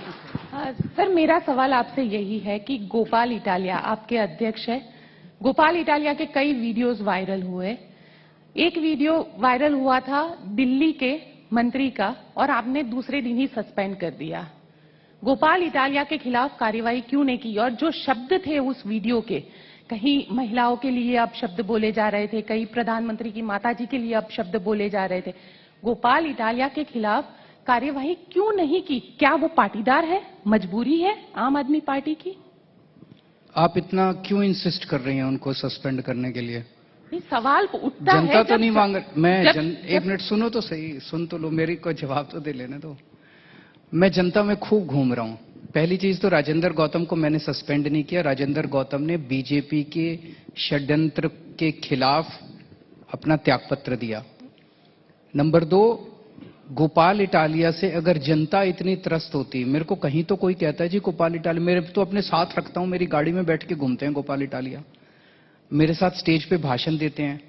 सर, मेरा सवाल आपसे यही है कि गोपाल इटालिया आपके अध्यक्ष है। गोपाल इटालिया के कई वीडियोस वायरल हुए। एक वीडियो वायरल हुआ था दिल्ली के मंत्री का और आपने दूसरे दिन ही सस्पेंड कर दिया। गोपाल इटालिया के खिलाफ कार्रवाई क्यों नहीं की? और जो शब्द थे उस वीडियो के, कहीं महिलाओं के लिए आप शब्द बोले जा रहे थे, कहीं प्रधानमंत्री की माताजी के लिए आप शब्द बोले जा रहे थे। गोपाल इटालिया के खिलाफ कार्यवाही क्यों नहीं की? क्या वो पाटीदार है? मजबूरी है आम आदमी पार्टी की? आप इतना क्यों इंसिस्ट कर रही हैं उनको सस्पेंड करने के लिए? नहीं, सवाल उठता है। जनता तो नहीं मांग मैं जब- एक मिनट सुनो तो सही, सुन तो लो, मेरी को जवाब तो दे लेने दो। मैं जनता में खूब घूम रहा हूं। पहली चीज तो राजेंद्र गौतम को मैंने सस्पेंड नहीं किया। राजेंद्र गौतम ने बीजेपी के षड्यंत्र के खिलाफ अपना त्यागपत्र दिया। नंबर 2, गोपाल इटालिया से अगर जनता इतनी त्रस्त होती, मेरे को कहीं तो कोई कहता है जी गोपाल इटालिया, मेरे तो अपने साथ रखता हूं, मेरी गाड़ी में बैठ के घूमते हैं गोपाल इटालिया, मेरे साथ स्टेज पे भाषण देते हैं,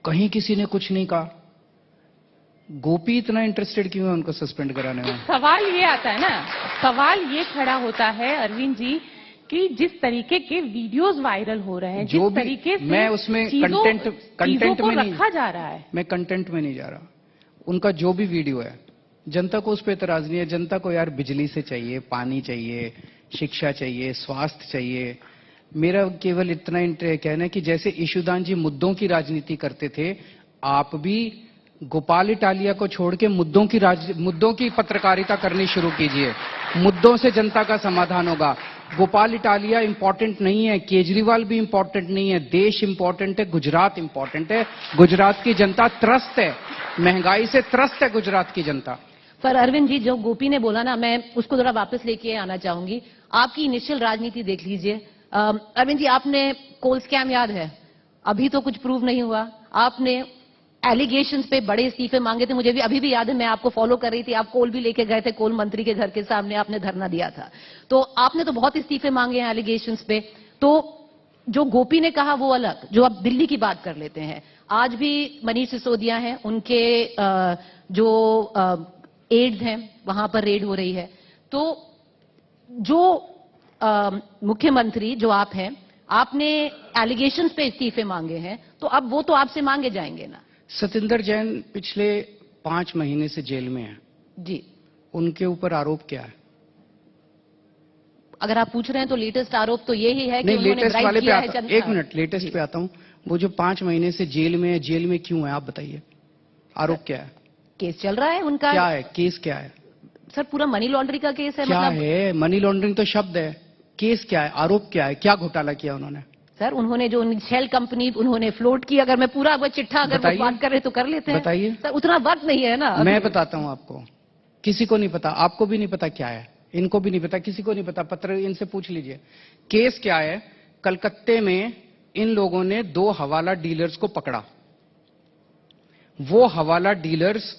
कहीं किसी ने कुछ नहीं कहा। गोपी इतना इंटरेस्टेड क्यों है उनको सस्पेंड कराने में? सवाल ये आता है ना, सवाल ये खड़ा होता है अरविंद जी कि जिस तरीके के वीडियोस वायरल हो रहे हैं, जो जिस भी तरीके से मैं उसमें चीजों कंटेंट को में नहीं रखा जा रहा है, मैं कंटेंट में नहीं जा रहा। उनका जो भी वीडियो है, जनता को उस पर एतराज नहीं है। जनता को यार बिजली से चाहिए, पानी चाहिए, शिक्षा चाहिए, स्वास्थ्य चाहिए। मेरा केवल इतना कहना है कि जैसे ईशुदान जी मुद्दों की राजनीति करते थे, आप भी गोपाल इटालिया को छोड़ के मुद्दों की पत्रकारिता करनी शुरू कीजिए। मुद्दों से जनता का समाधान होगा। गोपाल इटालिया इंपॉर्टेंट नहीं है, केजरीवाल भी इंपॉर्टेंट नहीं है, देश इंपॉर्टेंट है, गुजरात इंपॉर्टेंट है। गुजरात की जनता त्रस्त है, महंगाई से त्रस्त है गुजरात की जनता। पर अरविंद जी, जो गोपी ने बोला ना, मैं उसको जरा वापस लेके आना चाहूंगी। आपकी इनिशियल राजनीति देख लीजिए। अरविंद जी, आपने कोल स्कैम याद है? अभी तो कुछ प्रूव नहीं हुआ। आपने एलिगेशंस पे बड़े इस्तीफे मांगे थे, मुझे भी अभी भी याद है, मैं आपको फॉलो कर रही थी, आप कोल भी लेके गए थे, कोल मंत्री के घर के सामने आपने धरना दिया था। तो आपने तो बहुत इस्तीफे मांगे हैं एलिगेशंस पे। तो जो गोपी ने कहा वो अलग, जो अब दिल्ली की बात कर लेते हैं। आज भी मनीष सिसोदिया हैं, उनके जो एड्स हैं वहां पर रेड हो रही है। तो जो मुख्यमंत्री जो आप हैं, आपने एलिगेशंस पे इस्तीफे मांगे हैं, तो अब वो तो आपसे मांगे जाएंगे ना। सतिंदर जैन पिछले 5 महीने से जेल में है जी, उनके ऊपर आरोप क्या है? अगर आप पूछ रहे हैं तो लेटेस्ट आरोप तो यही है कि नहीं, उन्होंने लेटेस्ट ब्राइब वाले पे किया है आता जनता। एक मिनट, लेटेस्ट पे आता हूं। वो जो 5 महीने से जेल में है, जेल में क्यों है आप बताइए? आरोप क्या है? केस चल रहा है उनका। क्या है केस? क्या है? सर, पूरा मनी लॉन्ड्रिंग का केस है। क्या मतलब है? मनी लॉन्ड्रिंग तो शब्द है, केस क्या है? आरोप क्या है? क्या घोटाला किया उन्होंने? सर, उन्होंने जो शेल कंपनी उन्होंने फ्लोट की, अगर मैं पूरा वो चिट्ठा अगर वो बताइए। बात कर रहे तो कर लेते हैं। बताइए। सर, उतना वक्त नहीं है ना। मैं बताता हूं आपको, किसी को नहीं पता, आपको भी नहीं पता क्या है, इनको भी नहीं पता, किसी को नहीं पता। पत्र इनसे पूछ लीजिए केस क्या है। कलकत्ते में इन लोगों ने 2 हवाला डीलर्स को पकड़ा। वो हवाला डीलर्स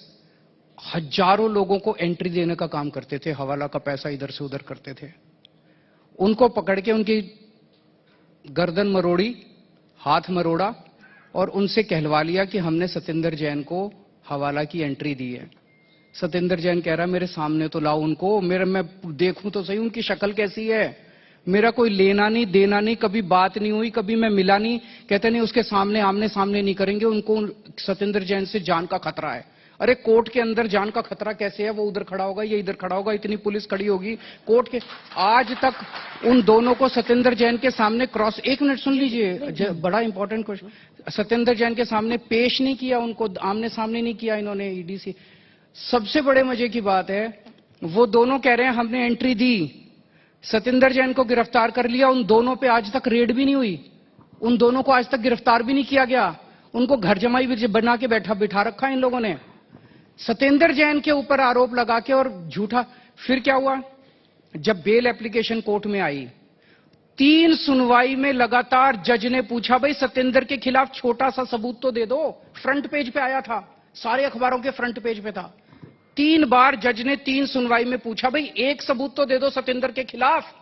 हजारों लोगों को एंट्री देने का काम करते थे, हवाला का पैसा इधर से उधर करते थे। उनको पकड़ के उनकी गर्दन मरोड़ी, हाथ मरोड़ा और उनसे कहलवा लिया कि हमने सतिंदर जैन को हवाला की एंट्री दी है। सतिंदर जैन कह रहा मेरे सामने तो लाओ उनको, मैं देखूं तो सही उनकी शक्ल कैसी है। मेरा कोई लेना नहीं देना नहीं, कभी बात नहीं हुई, कभी मैं मिला नहीं। कहते नहीं उसके सामने आमने सामने नहीं करेंगे, उनको सतिंदर जैन से जान का खतरा है। अरे कोर्ट के अंदर जान का खतरा कैसे है? वो उधर खड़ा होगा, ये इधर खड़ा होगा, इतनी पुलिस खड़ी होगी कोर्ट के। आज तक उन दोनों को सतिंदर जैन के सामने क्रॉस, एक मिनट सुन लीजिए, बड़ा इंपॉर्टेंट क्वेश्चन, सतिंदर जैन के सामने पेश नहीं किया, उनको आमने सामने नहीं किया इन्होंने ईडी से। सबसे बड़े मजे की बात है वो दोनों कह रहे हैं हमने एंट्री दी, सतिंदर जैन को गिरफ्तार कर लिया, उन दोनों पे आज तक रेड भी नहीं हुई, उन दोनों को आज तक गिरफ्तार भी नहीं किया गया, उनको घर जमाई भी बना के बिठा रखा इन लोगों ने। सतिंदर जैन के ऊपर आरोप लगा के और झूठा। फिर क्या हुआ, जब बेल एप्लीकेशन कोर्ट में आई, 3 सुनवाई में लगातार जज ने पूछा भाई सतिंदर के खिलाफ छोटा सा सबूत तो दे दो, फ्रंट पेज पे आया था, सारे अखबारों के फ्रंट पेज पे था। 3 बार जज ने 3 सुनवाई में पूछा भाई एक सबूत तो दे दो सतिंदर के खिलाफ।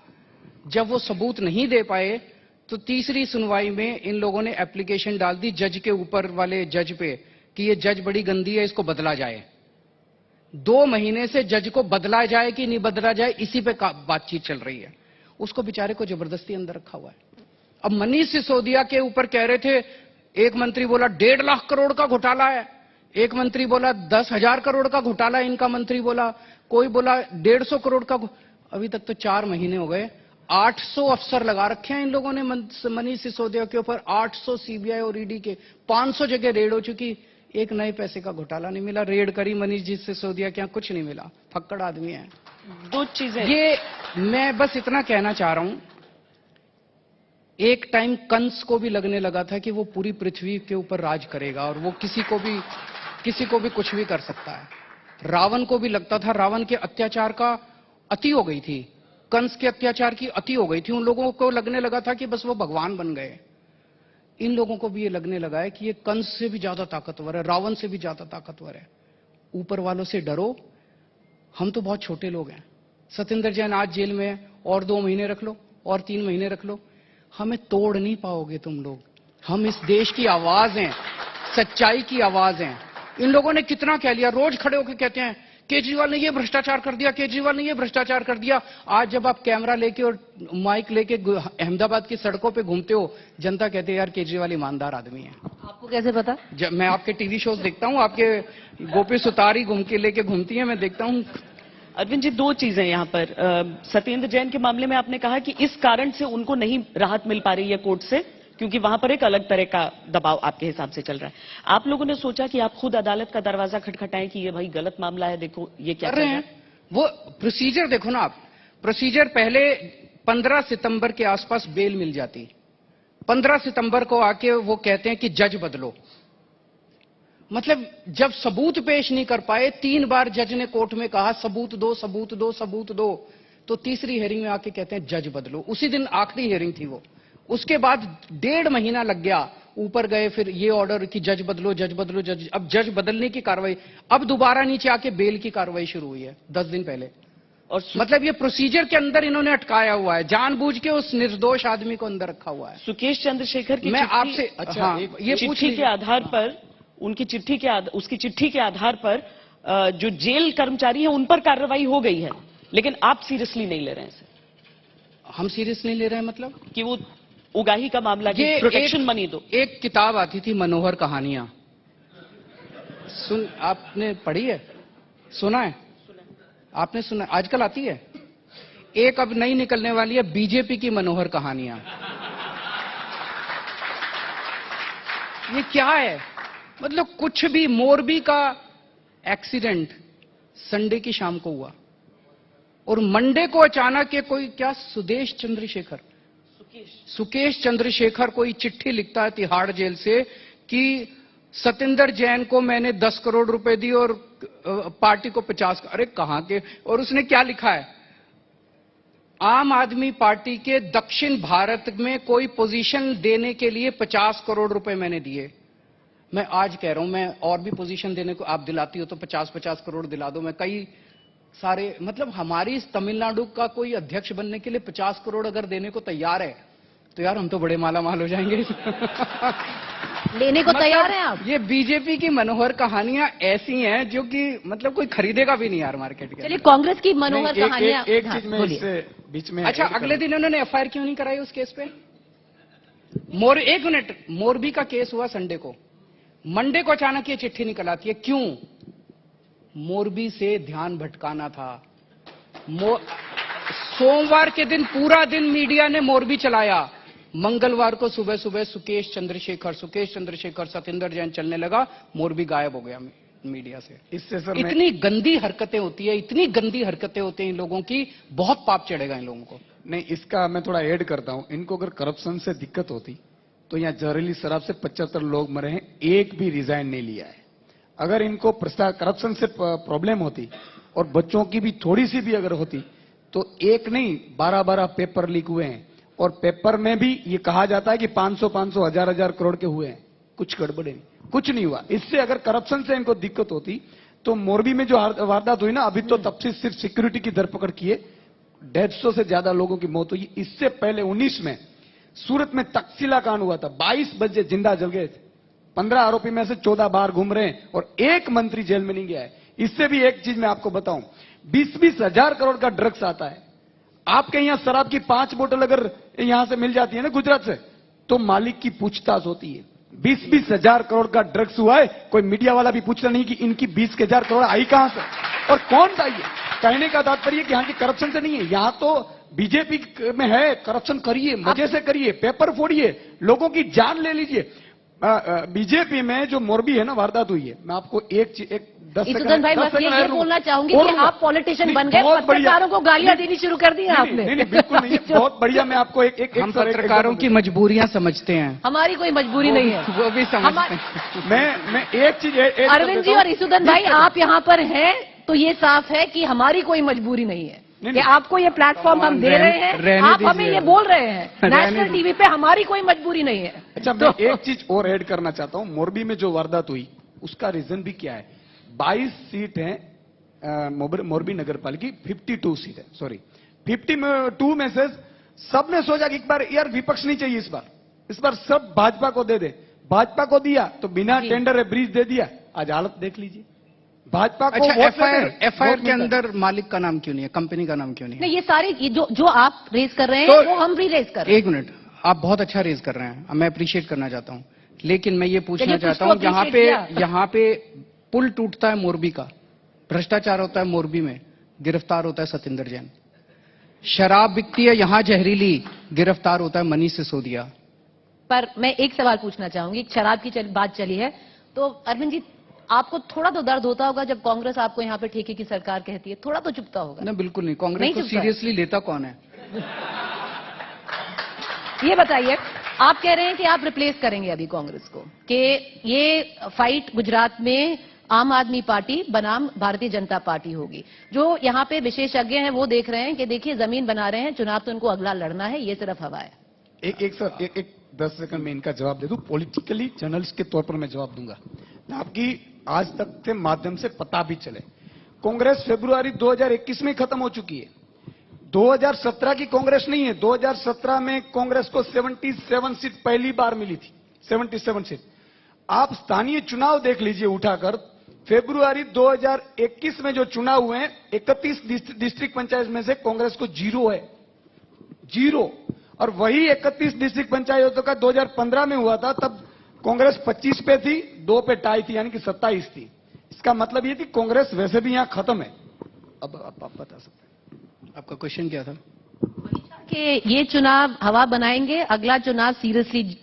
जब वो सबूत नहीं दे पाए तो तीसरी सुनवाई में इन लोगों ने एप्लीकेशन डाल दी जज के ऊपर वाले जज पे कि ये जज बड़ी गंदी है, इसको बदला जाए। 2 महीने से जज को बदला जाए कि नहीं बदला जाए इसी पे बातचीत चल रही है। उसको बेचारे को जबरदस्ती अंदर रखा हुआ है। अब मनीष सिसोदिया के ऊपर कह रहे थे, एक मंत्री बोला 1.5 लाख करोड़ का घोटाला है, एक मंत्री बोला 10,000 करोड़ का घोटाला है, इनका मंत्री बोला, कोई बोला 150 करोड़ का। अभी तक तो 4 महीने हो गए, 800 अफसर लगा रखे हैं इन लोगों ने मनीष सिसोदिया के ऊपर, 800 सीबीआई और ईडी के, 500 जगह रेड हो चुकी, एक नए पैसे का घोटाला नहीं मिला। रेड करी मनीष जी सिसोदिया के यहाँ, कुछ नहीं मिला, फक्कड़ आदमी है। 2 चीजें, ये मैं बस इतना कहना चाह रहा हूं, एक टाइम कंस को भी लगने लगा था कि वो पूरी पृथ्वी के ऊपर राज करेगा और वो किसी को भी कुछ भी कर सकता है। रावण को भी लगता था, रावण के अत्याचार का अति हो गई थी, कंस के अत्याचार की अति हो गई थी, उन लोगों को लगने लगा था कि बस वो भगवान बन गए। इन लोगों को भी ये लगने लगा है कि ये कंस से भी ज्यादा ताकतवर है, रावण से भी ज्यादा ताकतवर है। ऊपर वालों से डरो, हम तो बहुत छोटे लोग हैं। सतिंदर जैन आज जेल में है, और 2 महीने रख लो और 3 महीने रख लो, हमें तोड़ नहीं पाओगे तुम लोग। हम इस देश की आवाज हैं, सच्चाई की आवाज हैं। इन लोगों ने कितना कह लिया, रोज खड़े होकर कहते हैं केजरीवाल ने ये भ्रष्टाचार कर दिया, केजरीवाल ने ये भ्रष्टाचार कर दिया। आज जब आप कैमरा लेके और माइक लेके अहमदाबाद की सड़कों पे घूमते हो, जनता कहते है यार केजरीवाल ईमानदार आदमी है। आपको कैसे पता? जब मैं आपके टीवी शोज देखता हूं, आपके गोपी सुतारी घूम के लेके घूमती है, मैं देखता हूं। अरविंद जी 2 चीजें यहां पर, सत्येंद्र जैन के मामले में आपने कहा कि इस कारण से उनको नहीं राहत मिल पा रही है कोर्ट से, क्योंकि वहां पर एक अलग तरह का दबाव आपके हिसाब से चल रहा है। आप लोगों ने सोचा कि आप खुद अदालत का दरवाजा खटखटाएं कि ये भाई गलत मामला है, देखो ये क्या कर रहे हैं। वो प्रोसीजर देखो ना आप, प्रोसीजर पहले 15 सितंबर के आसपास बेल मिल जाती, 15 सितंबर को आके वो कहते हैं कि जज बदलो। मतलब जब सबूत पेश नहीं कर पाए, 3 बार जज ने कोर्ट में कहा सबूत दो सबूत दो सबूत दो, तो तीसरी हियरिंग में आके कहते हैं जज बदलो। उसी दिन आखिरी हियरिंग थी वो, उसके बाद 1.5 महीना लग गया, ऊपर गए फिर ये ऑर्डर कि जज बदलो जज बदलो जज। अब जज बदलने की कार्रवाई, अब दोबारा नीचे आके बेल की कार्रवाई शुरू हुई है 10 दिन पहले। और मतलब ये प्रोसीजर के अंदर इन्होंने अटकाया हुआ है, जानबूझ के उस निर्दोष आदमी को अंदर रखा हुआ है। सुकेश चंद्रशेखर की मैं चिट्ठी- आपसे अच्छा, हाँ, ये पूछ चिट्ठी के आधार पर, उनकी चिट्ठी के उसकी चिट्ठी के आधार पर जो जेल कर्मचारी है उन पर कार्रवाई हो गई है, लेकिन आप सीरियसली नहीं ले रहे हैं इसे। हम सीरियस नहीं ले रहे हैं, मतलब कि वो उगाही का मामला, ये प्रोटेक्शन मनी दो। एक किताब आती थी मनोहर कहानियां, आपने पढ़ी है, सुना है? आपने सुना? आजकल आती है एक, अब नई निकलने वाली है बीजेपी की मनोहर कहानियां। ये क्या है? मतलब कुछ भी, मोरबी का एक्सीडेंट संडे की शाम को हुआ और मंडे को अचानक के कोई क्या सुकेश चंद्रशेखर कोई चिट्ठी लिखता है तिहाड़ जेल से कि सतिंदर जैन को मैंने 10 करोड़ रुपए दी और पार्टी को 50। अरे कहां के? और उसने क्या लिखा है, आम आदमी पार्टी के दक्षिण भारत में कोई पोजीशन देने के लिए 50 करोड़ रुपए मैंने दिए। मैं आज कह रहा हूं, मैं और भी पोजीशन देने को आप दिलाती हो तो 50-50 करोड़ दिला दो, मैं कई सारे, मतलब हमारी इस तमिलनाडु का कोई अध्यक्ष बनने के लिए 50 करोड़ अगर देने को तैयार है तो यार हम तो बड़े माला माल हो जाएंगे। लेने को तैयार हैं आप? ये बीजेपी की मनोहर कहानियां ऐसी हैं जो कि मतलब कोई खरीदेगा भी नहीं यार मार्केट के। चलिए कांग्रेस की मनोहर कहानियां। एक हाँ, चीज में बोलिए। इससे बीच में अच्छा, अगले दिन उन्होंने एफआईआर क्यों नहीं कराई उस केस पे? एक मिनट, मोरबी का केस हुआ संडे को, मंडे को अचानक ये चिट्ठी निकल आती है, क्यों? मोरबी से ध्यान भटकाना था। सोमवार के दिन पूरा दिन मीडिया ने मोरबी चलाया, मंगलवार को सुबह सुबह सुकेश चंद्रशेखर सतिंदर जैन चलने लगा, मोरबी गायब हो गया। मीडिया से। इससे सर मैं इतनी गंदी हरकतें होती है, इतनी गंदी हरकतें होती हैं इन लोगों की, बहुत पाप चढ़ेगा इन लोगों को। नहीं, इसका मैं थोड़ा ऐड करता हूं। इनको अगर करप्शन से दिक्कत होती तो यहाँ जहरीली शराब से 75 लोग मरे हैं, एक भी रिजाइन नहीं लिया है। अगर इनको करप्शन से प्रॉब्लम होती और बच्चों की भी थोड़ी सी भी अगर होती तो एक नहीं 12-12 पेपर लीक हुए हैं, और पेपर में भी ये कहा जाता है कि 500-500 हजार करोड़ के हुए हैं। कुछ गड़बड़े नहीं, कुछ नहीं हुआ। इससे अगर करप्शन से इनको दिक्कत होती तो मोरबी में जो वारदात हुई ना, अभी तो तब से सिर्फ सिक्योरिटी की धरपकड़ किए 150 से ज्यादा लोगों की मौत हुई। इससे पहले 19 में सूरत में तकसीला कांड हुआ था, 22 बच्चे जिंदा जल गए थे। 15 आरोपी में से 14 बाहर घूम रहे हैं और एक मंत्री जेल में नहीं गया है। इससे भी एक चीज मैं आपको बताऊं, 20-20 हजार करोड़ का ड्रग्स आता है। आपके यहां शराब की 5 बोतल अगर यहां से मिल जाती है ना गुजरात से, तो मालिक की पूछताछ होती है। 20-20 हजार करोड़ का ड्रग्स हुआ है, कोई मीडिया वाला भी पूछता नहीं कि इनकी 20,000 करोड़ आई कहां से और कौन था ये। कहने का तात्पर्य कि यहां की करप्शन से नहीं है, यहां तो बीजेपी में है। करप्शन करिए, मजे से करिए, पेपर फोड़िए, लोगों की जान ले लीजिए। बीजेपी में जो मोरबी है ना वारदात हुई है, मैं आपको एक 10 ईसुदन भाई, बस ये बोलना चाहूंगी कि आप पॉलिटिशियन बन गए, पत्रकारों को गालियां देनी शुरू कर दी आपने। नहीं, बिल्कुल नहीं, बहुत बढ़िया। मैं आपको एक हम पत्रकारों की मजबूरियां समझते हैं, हमारी कोई मजबूरी नहीं है, वो भी समझते हैं। मैं एक चीज अरविंद जी और ईसुदन भाई, आप यहाँ पर हैं तो ये साफ है कि हमारी कोई मजबूरी नहीं है कि आपको ये प्लेटफॉर्म हम दे रहे हैं, आप हमें ये बोल रहे हैं नेशनल टीवी पे, हमारी कोई मजबूरी नहीं है। अच्छा, मैं एक चीज और ऐड करना चाहता हूं। मोरबी में जो वारदात हुई उसका रीजन भी क्या है। 22 सीट है मोरबी नगर पालिका की, 52 सीट है, सॉरी 52 में से सबने सोचा कि एक बार यार विपक्ष नहीं चाहिए, इस बार सब भाजपा को दे दे। भाजपा को दिया तो बिना टेंडर है ब्रिज दे दिया। आज हालत देख लीजिए, भाजपा को। अच्छा, एफआईआर के अंदर मालिक का नाम क्यों नहीं है, कंपनी का नाम क्यों नहीं है? नहीं, ये सारी जो आप रेज कर रहे हैं वो हम भी रेज कर रहे हैं। एक मिनट, आप बहुत अच्छा रेज कर रहे हैं, मैं अप्रिशिएट करना चाहता हूं, लेकिन मैं ये पूछना चलिए, चाहता कुछ हूं, तो यहाँ पे पुल टूटता है मोरबी का, भ्रष्टाचार होता है मोरबी में, गिरफ्तार होता है सतिंदर जैन। शराब बिकती है यहाँ जहरीली, गिरफ्तार होता है मनीष सिसोदिया। पर मैं एक सवाल पूछना चाहूंगी, शराब की बात चली है तो अरविंद जी, आपको थोड़ा तो दर्द होता होगा जब कांग्रेस आपको यहाँ पे ठेके की सरकार कहती है, थोड़ा तो चुभता होगा ना? बिल्कुल नहीं, कांग्रेस नहीं को चुभता है। सीरियसली लेता कौन है? ये बताइए, आप कह रहे हैं कि आप रिप्लेस करेंगे अभी कांग्रेस को, कि ये फाइट गुजरात में आम आदमी पार्टी बनाम भारतीय जनता पार्टी होगी। जो यहाँ पे विशेषज्ञ हैं वो देख रहे हैं कि देखिए जमीन बना रहे हैं, चुनाव तो उनको अगला लड़ना है, ये सिर्फ हवा है। एक 10 सेकंड में इनका जवाब दे दूं। पॉलिटिकली जर्नलिस्ट के तौर पर मैं जवाब दूंगा, आपकी आज तक के माध्यम से पता भी चले। कांग्रेस फरवरी 2021 में खत्म हो चुकी है। 2017 की कांग्रेस नहीं है। 2017 में कांग्रेस को 77 सीट पहली बार मिली थी, 77 सीट। आप स्थानीय चुनाव देख लीजिए उठाकर, फरवरी 2021 में जो चुनाव हुए हैं 31 डिस्ट्रिक्ट पंचायत में से कांग्रेस को 0 है, 0। और वही 31 डिस्ट्रिक्ट पंचायतों का 2015 में हुआ था, तब कांग्रेस 25 पे थी, 2 पे टाई थी, यानी कि 27 थी। इसका मतलब ये थी कांग्रेस वैसे भी यहां खत्म है। अब आप बता सकते हैं, आपका क्वेश्चन क्या था? कि ये चुनाव हवा बनाएंगे, अगला चुनाव सीरियसली।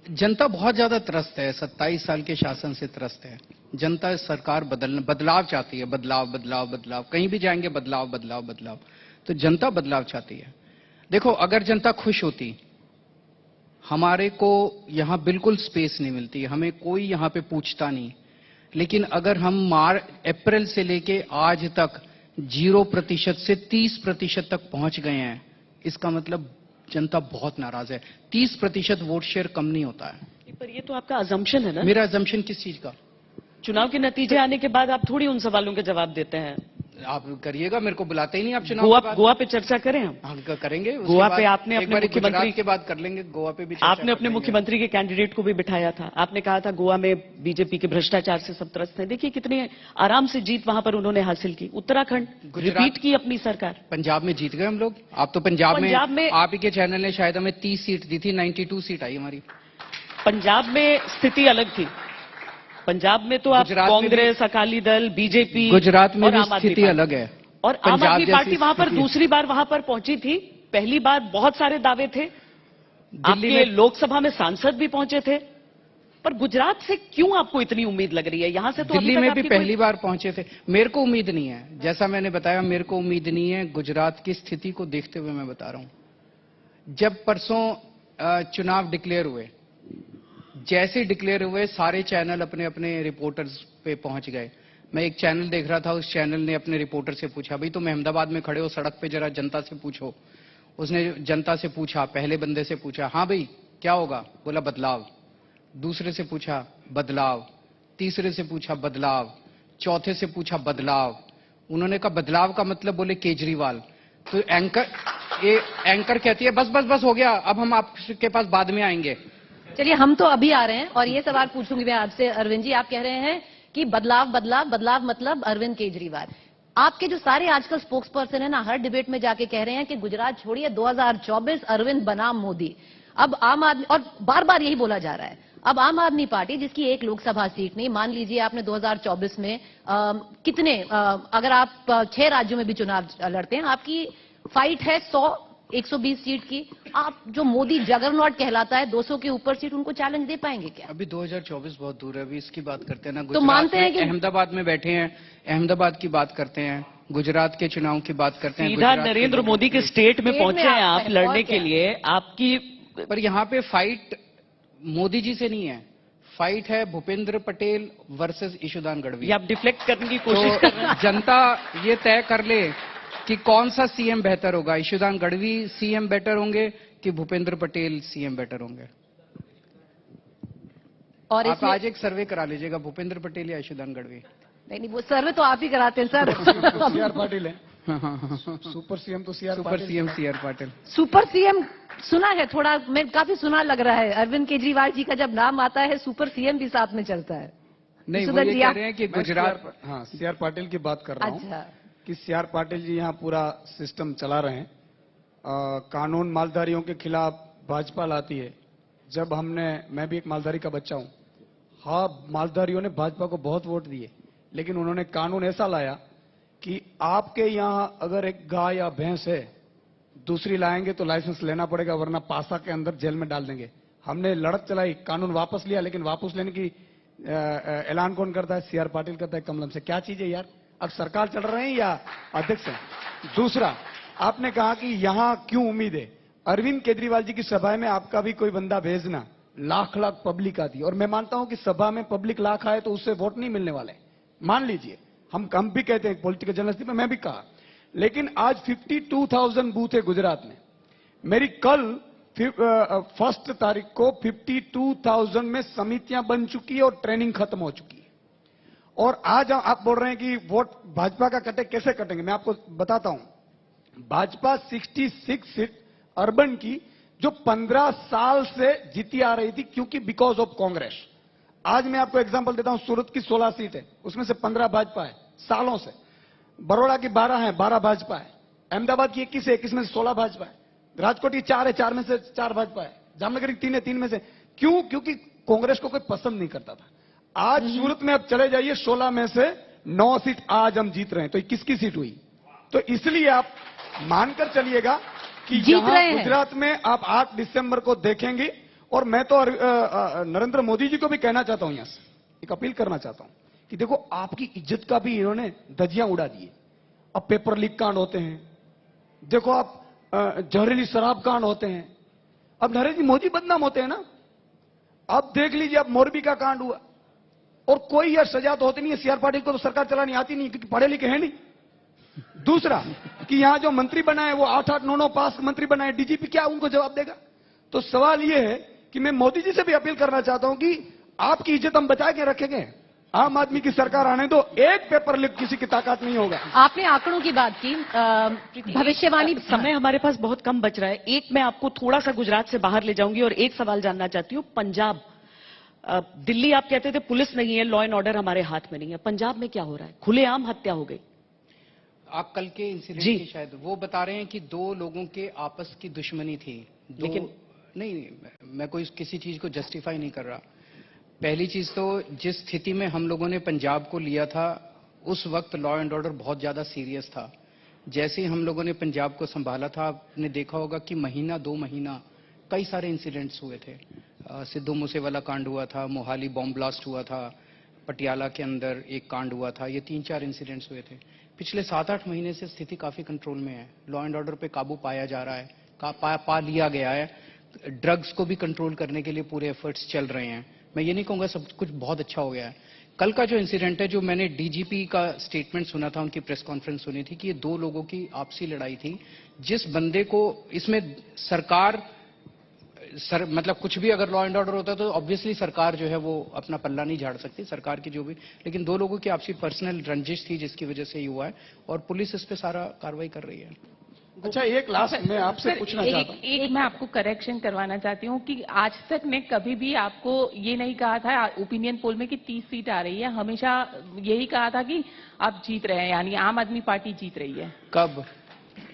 जनता बहुत ज्यादा त्रस्त है, 27 साल के शासन से त्रस्त है जनता। सरकार बदलाव चाहती है, बदलाव बदलाव बदलाव, कहीं भी जाएंगे बदलाव बदलाव बदलाव। तो जनता बदलाव चाहती है। देखो, अगर जनता खुश होती, हमारे को यहां बिल्कुल स्पेस नहीं मिलती, हमें कोई यहां पे पूछता नहीं। लेकिन अगर हम अप्रैल से लेके आज तक 0% से 30% तक पहुंच गए हैं, इसका मतलब जनता बहुत नाराज है। 30% वोट शेयर कम नहीं होता है। पर ये तो आपका अजम्पशन है ना? मेरा अजम्पशन किस चीज का? चुनाव के नतीजे आने के बाद आप थोड़ी उन सवालों के जवाब देते हैं। आप करिएगा, मेरे को बुलाते ही नहीं आप चुनाव। गोवा पे चर्चा करें हम करेंगे। गोवा पे आपने अपने मुख्यमंत्री के बाद कर लेंगे, गोवा पे भी आपने अपने मुख्यमंत्री के कैंडिडेट को भी बिठाया था। आपने कहा था गोवा में बीजेपी के भ्रष्टाचार से सब त्रस्त है। देखिए कितनी आराम से जीत वहां पर उन्होंने हासिल की। उत्तराखंड रिपीट की अपनी सरकार। पंजाब में जीत गए हम लोग। आप तो पंजाब में आप ही के चैनल ने शायद हमें 30 सीट दी थी, 92 सीट आई हमारी। पंजाब में स्थिति अलग थी। पंजाब में तो आप कांग्रेस, अकाली दल, बीजेपी, गुजरात में भी स्थिति अलग है। और आम आदमी पार्टी वहां पर दूसरी बार वहां पर पहुंची थी। पहली बार बहुत सारे दावे थे, आपके लोकसभा में सांसद भी पहुंचे थे। पर गुजरात से क्यों आपको इतनी उम्मीद लग रही है? यहां से तो दिल्ली में भी पहली बार पहुंचे थे। मेरे को उम्मीद नहीं है, जैसा मैंने बताया, मेरे को उम्मीद नहीं है। गुजरात की स्थिति को देखते हुए मैं बता रहा हूं। जब परसों चुनाव डिक्लेयर हुए, जैसे डिक्लेयर हुए, सारे चैनल अपने अपने रिपोर्टर्स पे पहुंच गए। मैं एक चैनल देख रहा था, उस चैनल ने अपने रिपोर्टर से पूछा, भाई तुम अहमदाबाद में खड़े हो, सड़क पे जरा जनता से पूछो। उसने जनता से पूछा, पहले बंदे से पूछा, हाँ भाई क्या होगा? बोला बदलाव। दूसरे से पूछा बदलाव, तीसरे से पूछा बदलाव, चौथे से पूछा बदलाव। उन्होंने कहा बदलाव का मतलब, बोले केजरीवाल। तो एंकर कहती है बस बस बस हो गया, अब हम आपके पास बाद में आएंगे। चलिए, हम तो अभी आ रहे हैं और ये सवाल पूछूंगी मैं आपसे। अरविंद जी, आप कह रहे हैं कि बदलाव बदलाव बदलाव मतलब अरविंद केजरीवाल। आपके जो सारे आजकल स्पोक्स पर्सन है ना, हर डिबेट में जाके कह रहे हैं कि गुजरात छोड़िए, 2024 अरविंद बनाम मोदी। अब आम आदमी, और बार बार यही बोला जा रहा है, अब आम आदमी पार्टी जिसकी एक लोकसभा सीट नहीं, मान लीजिए आपने 2024 में अगर आप 6 राज्यों में भी चुनाव लड़ते हैं, आपकी फाइट है 120 सीट की। आप जो मोदी जगरनॉट कहलाता है, 200 के ऊपर सीट, उनको चैलेंज दे पाएंगे क्या? अभी 2024 बहुत दूर है, अभी इसकी बात करते हैं ना। तो मानते हैं कि अहमदाबाद में बैठे हैं, अहमदाबाद की बात करते हैं, गुजरात के चुनाव की बात करते हैं। सीधा नरेंद्र मोदी के स्टेट में पहुंचे हैं आप लड़ने के लिए। आपकी पर यहाँ पे फाइट मोदी जी से नहीं है, फाइट है भूपेंद्र पटेल वर्सेस ईशुदान गढ़वी। ये आप डिफ्लेक्ट करने की कोशिश कर रहे हैं। जनता ये तय कर ले कि कौन सा सीएम बेहतर होगा, ईशुदान गढ़वी सीएम बेटर होंगे कि भूपेंद्र पटेल सीएम बेटर होंगे। और आप आज एक सर्वे करा लीजिएगा, भूपेंद्र पटेल या ईशुदान गढ़वी। नहीं, वो सर्वे तो आप ही कराते हैं सर। सीआर पाटिल है, सुपर सीएम तो super CM CR Patil. Super CM सुना है, थोड़ा मैं काफी सुना लग रहा है। अरविंद केजरीवाल जी का जब नाम आता है, सुपर सीएम भी साथ में चलता है। नहीं, वो ये कह रहे हैं कि गुजरात, हाँ, सीआर पाटिल की बात कर रहा हूँ। अच्छा, कि सीआर पाटिल जी यहाँ पूरा सिस्टम चला रहे हैं। कानून मालधारियों के खिलाफ भाजपा लाती है। जब मैं भी एक मालधारी का बच्चा हूँ, हाँ, मालधारियों ने भाजपा को बहुत वोट दिए, लेकिन उन्होंने कानून ऐसा लाया कि आपके यहाँ अगर एक गाय या भैंस है, दूसरी लाएंगे तो लाइसेंस लेना पड़ेगा, वरना पासा के अंदर जेल में डाल देंगे। हमने लड़त चलाई, कानून वापस लिया, लेकिन वापस लेने की ऐलान कौन करता है? सीआर पाटिल करता है कमलम से। क्या चीज है यार? अब सरकार चल रहे हैं या अध्यक्ष हैं? दूसरा, आपने कहा कि यहां क्यों उम्मीद है? अरविंद केजरीवाल जी की सभा में आपका भी कोई बंदा भेजना, लाख लाख पब्लिक आती है, और मैं मानता हूं कि सभा में पब्लिक लाख आए तो उससे वोट नहीं मिलने वाले। मान लीजिए, हम भी कहते हैं पॉलिटिकल जर्नलिस्ट में, मैं भी कहा, लेकिन आज 52,000 बूथ है गुजरात में। मेरी कल 1 तारीख को 52,000 में समितियां बन चुकी है और ट्रेनिंग खत्म हो चुकी है। और आज आप बोल रहे हैं कि वोट भाजपा का कटे, कैसे कटेंगे? मैं आपको बताता हूं। भाजपा 66 सीट अर्बन की, जो 15 साल से जीती आ रही थी, क्योंकि बिकॉज ऑफ कांग्रेस। आज मैं आपको एग्जांपल देता हूं, सूरत की 16 सीट है, उसमें से 15 भाजपा है सालों से। बड़ौदा की 12 है, 12 भाजपा है। अहमदाबाद की 21 है, 21 में से 16 भाजपा है। राजकोट की 4 है, 4 में से 4 भाजपा है। जामनगर की 3 है, 3 में से। क्यों? क्योंकि कांग्रेस को कोई पसंद नहीं करता था। आज सूरत में अब चले जाइए, 16 में से 9 सीट आज हम जीत रहे हैं, तो किसकी सीट हुई? तो इसलिए आप मानकर चलिएगा कि यहां गुजरात में आप 8 दिसंबर को देखेंगे। और मैं तो नरेंद्र मोदी जी को भी कहना चाहता हूं, यहां से एक अपील करना चाहता हूं कि देखो, आपकी इज्जत का भी इन्होंने धज्जियां उड़ा दी है। अब पेपर लीक कांड होते हैं, देखो आप जहरीली शराब कांड होते हैं, अब नरेंद्र मोदी बदनाम होते हैं ना। अब देख लीजिए, अब मोरबी का कांड हुआ, और कोई यह सजा तो होती नहीं है। सीआर पाटिल को तो सरकार चलानी आती नहीं, क्योंकि पढ़े लिखे हैं नहीं। दूसरा कि यहां जो मंत्री बनाए वो 8-8, 9-9 पास मंत्री बनाए, डीजीपी क्या उनको जवाब देगा? तो सवाल यह है कि मैं मोदी जी से भी अपील करना चाहता हूं कि आपकी इज्जत हम बचा के रखेंगे। आम आदमी की सरकार आने दो, एक पेपर लीक किसी की ताकत नहीं होगा। आपने आंकड़ों की बात की, भविष्यवाणी। समय हमारे पास बहुत कम बच रहा है। एक मैं आपको थोड़ा सा गुजरात से बाहर ले जाऊंगी और एक सवाल जानना चाहती हूँ। पंजाब, दिल्ली आप कहते थे पुलिस नहीं है, लॉ एंड ऑर्डर हमारे हाथ में नहीं है। पंजाब में क्या हो रहा है? खुलेआम हत्या हो गई। आप कल के इंसिडेंट की शायद वो बता रहे हैं कि 2 लोगों के आपस की दुश्मनी थी। लेकिन नहीं, मैं कोई किसी चीज को जस्टिफाई नहीं कर रहा। पहली चीज तो जिस स्थिति में हम लोगों ने पंजाब को लिया था, उस वक्त लॉ एंड ऑर्डर बहुत ज्यादा सीरियस था। जैसे ही हम लोगों ने पंजाब को संभाला था, आपने देखा होगा कि महीना 2 महीना कई सारे इंसिडेंट्स हुए थे। सिद्धू मूसेवाला कांड हुआ था, मोहाली बॉम्ब ब्लास्ट हुआ था, पटियाला के अंदर एक कांड हुआ था। ये 3-4 इंसिडेंट्स हुए थे। पिछले 7-8 महीने से स्थिति काफी कंट्रोल में है। लॉ एंड ऑर्डर पे काबू पाया जा रहा है, पा लिया गया है। ड्रग्स को भी कंट्रोल करने के लिए पूरे एफर्ट्स चल रहे हैं। मैं ये नहीं कहूंगा सब कुछ बहुत अच्छा हो गया है। कल का जो इंसिडेंट है, जो मैंने डीजीपी का स्टेटमेंट सुना था, उनकी प्रेस कॉन्फ्रेंस सुनी थी कि ये 2 लोगों की आपसी लड़ाई थी। जिस बंदे को इसमें सरकार मतलब कुछ भी अगर लॉ एंड ऑर्डर होता तो ऑब्वियसली सरकार जो है वो अपना पल्ला नहीं झाड़ सकती, सरकार की जो भी, लेकिन 2 लोगों की आपसी पर्सनल रंजिश थी जिसकी वजह से ये हुआ है और पुलिस इस पे सारा कार्रवाई कर रही है। अच्छा, एक लास्ट मैं आपसे सर, पूछना चाहता हूँ। एक मैं आपको करेक्शन करवाना चाहती हूँ कि आज तक ने कभी भी आपको ये नहीं कहा था ओपिनियन पोल में कि 30 सीट आ रही है। हमेशा यही कहा था कि आप जीत रहे हैं, यानी आम आदमी पार्टी जीत रही है। कब?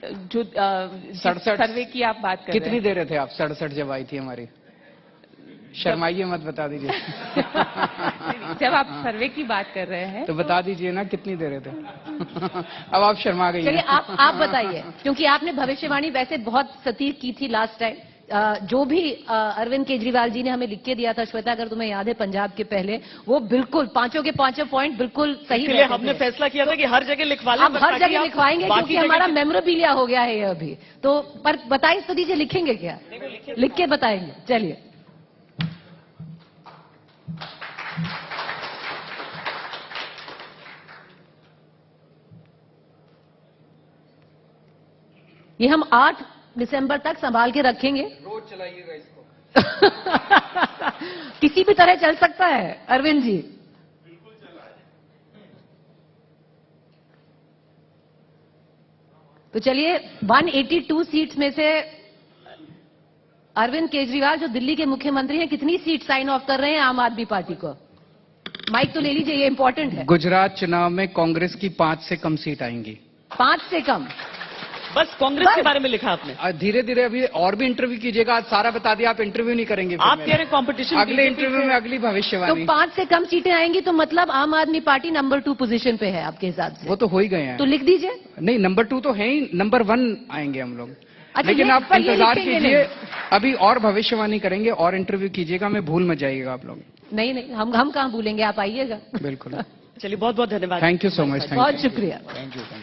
जो 67 सर्वे की आप बात कर कितनी रहे दे रहे थे आप? 67 जब आई थी हमारी। शर्माइए मत, बता दीजिए। हैं। जब आप सर्वे की बात कर रहे हैं तो बता दीजिए ना कितनी दे रहे थे। अब आप शर्मा गई चलिए हैं। आप बताइए, क्योंकि आपने भविष्यवाणी वैसे बहुत सटीक की थी लास्ट टाइम। जो भी अरविंद केजरीवाल जी ने हमें लिख के दिया था, श्वेता अगर तुम्हें याद है पंजाब के पहले, वो बिल्कुल 5 के 5 पॉइंट बिल्कुल सही इसलिए रहते हमने थे। फैसला किया था कि हर जगह लिखवा लें, अब बस हर ताकि जगह आप लिखवाएंगे बाकी क्योंकि जगह हमारा की- मेमोरेबिलिया हो गया है ये अभी तो। पर बताइए तो दीजिए, लिखेंगे क्या? लिख के बताएंगे। चलिए, ये हम 8 दिसंबर तक संभाल के रखेंगे। रोज चलाइएगा इसको। किसी भी तरह चल सकता है अरविंद जी। तो चलिए, 182 सीट्स में से अरविंद केजरीवाल जो दिल्ली के मुख्यमंत्री हैं, कितनी सीट साइन ऑफ कर रहे हैं आम आदमी पार्टी को? माइक तो ले लीजिए, ये इंपॉर्टेंट है। गुजरात चुनाव में कांग्रेस की 5 से कम सीट आएंगी। 5 से कम? बस कांग्रेस के बारे में लिखा आपने। धीरे धीरे अभी और भी इंटरव्यू कीजिएगा। आज सारा बता दिया, आप इंटरव्यू नहीं करेंगे फिर आप मेरा। कह रहे कंपटीशन अगले इंटरव्यू में अगली तो भविष्यवाणी। 5 से कम सीटें आएंगी तो मतलब आम आदमी पार्टी नंबर 2 पोजीशन पे है आपके हिसाब से? वो तो हो ही गए हैं। तो लिख दीजिए। नहीं, नंबर 2 तो है ही, नंबर 1 आएंगे हम लोग। अच्छा, लेकिन ये- आप पर ये इंतजार लिखेंगे कीजिए, नहीं। अभी और भविष्यवाणी करेंगे और इंटरव्यू कीजिएगा। मैं भूल मत जाइएगा आप लोग। नहीं नहीं, हम कहाँ भूलेंगे, आप आइएगा। बिल्कुल। चलिए, बहुत बहुत धन्यवाद। Thank you so much. बहुत शुक्रिया। Thank you.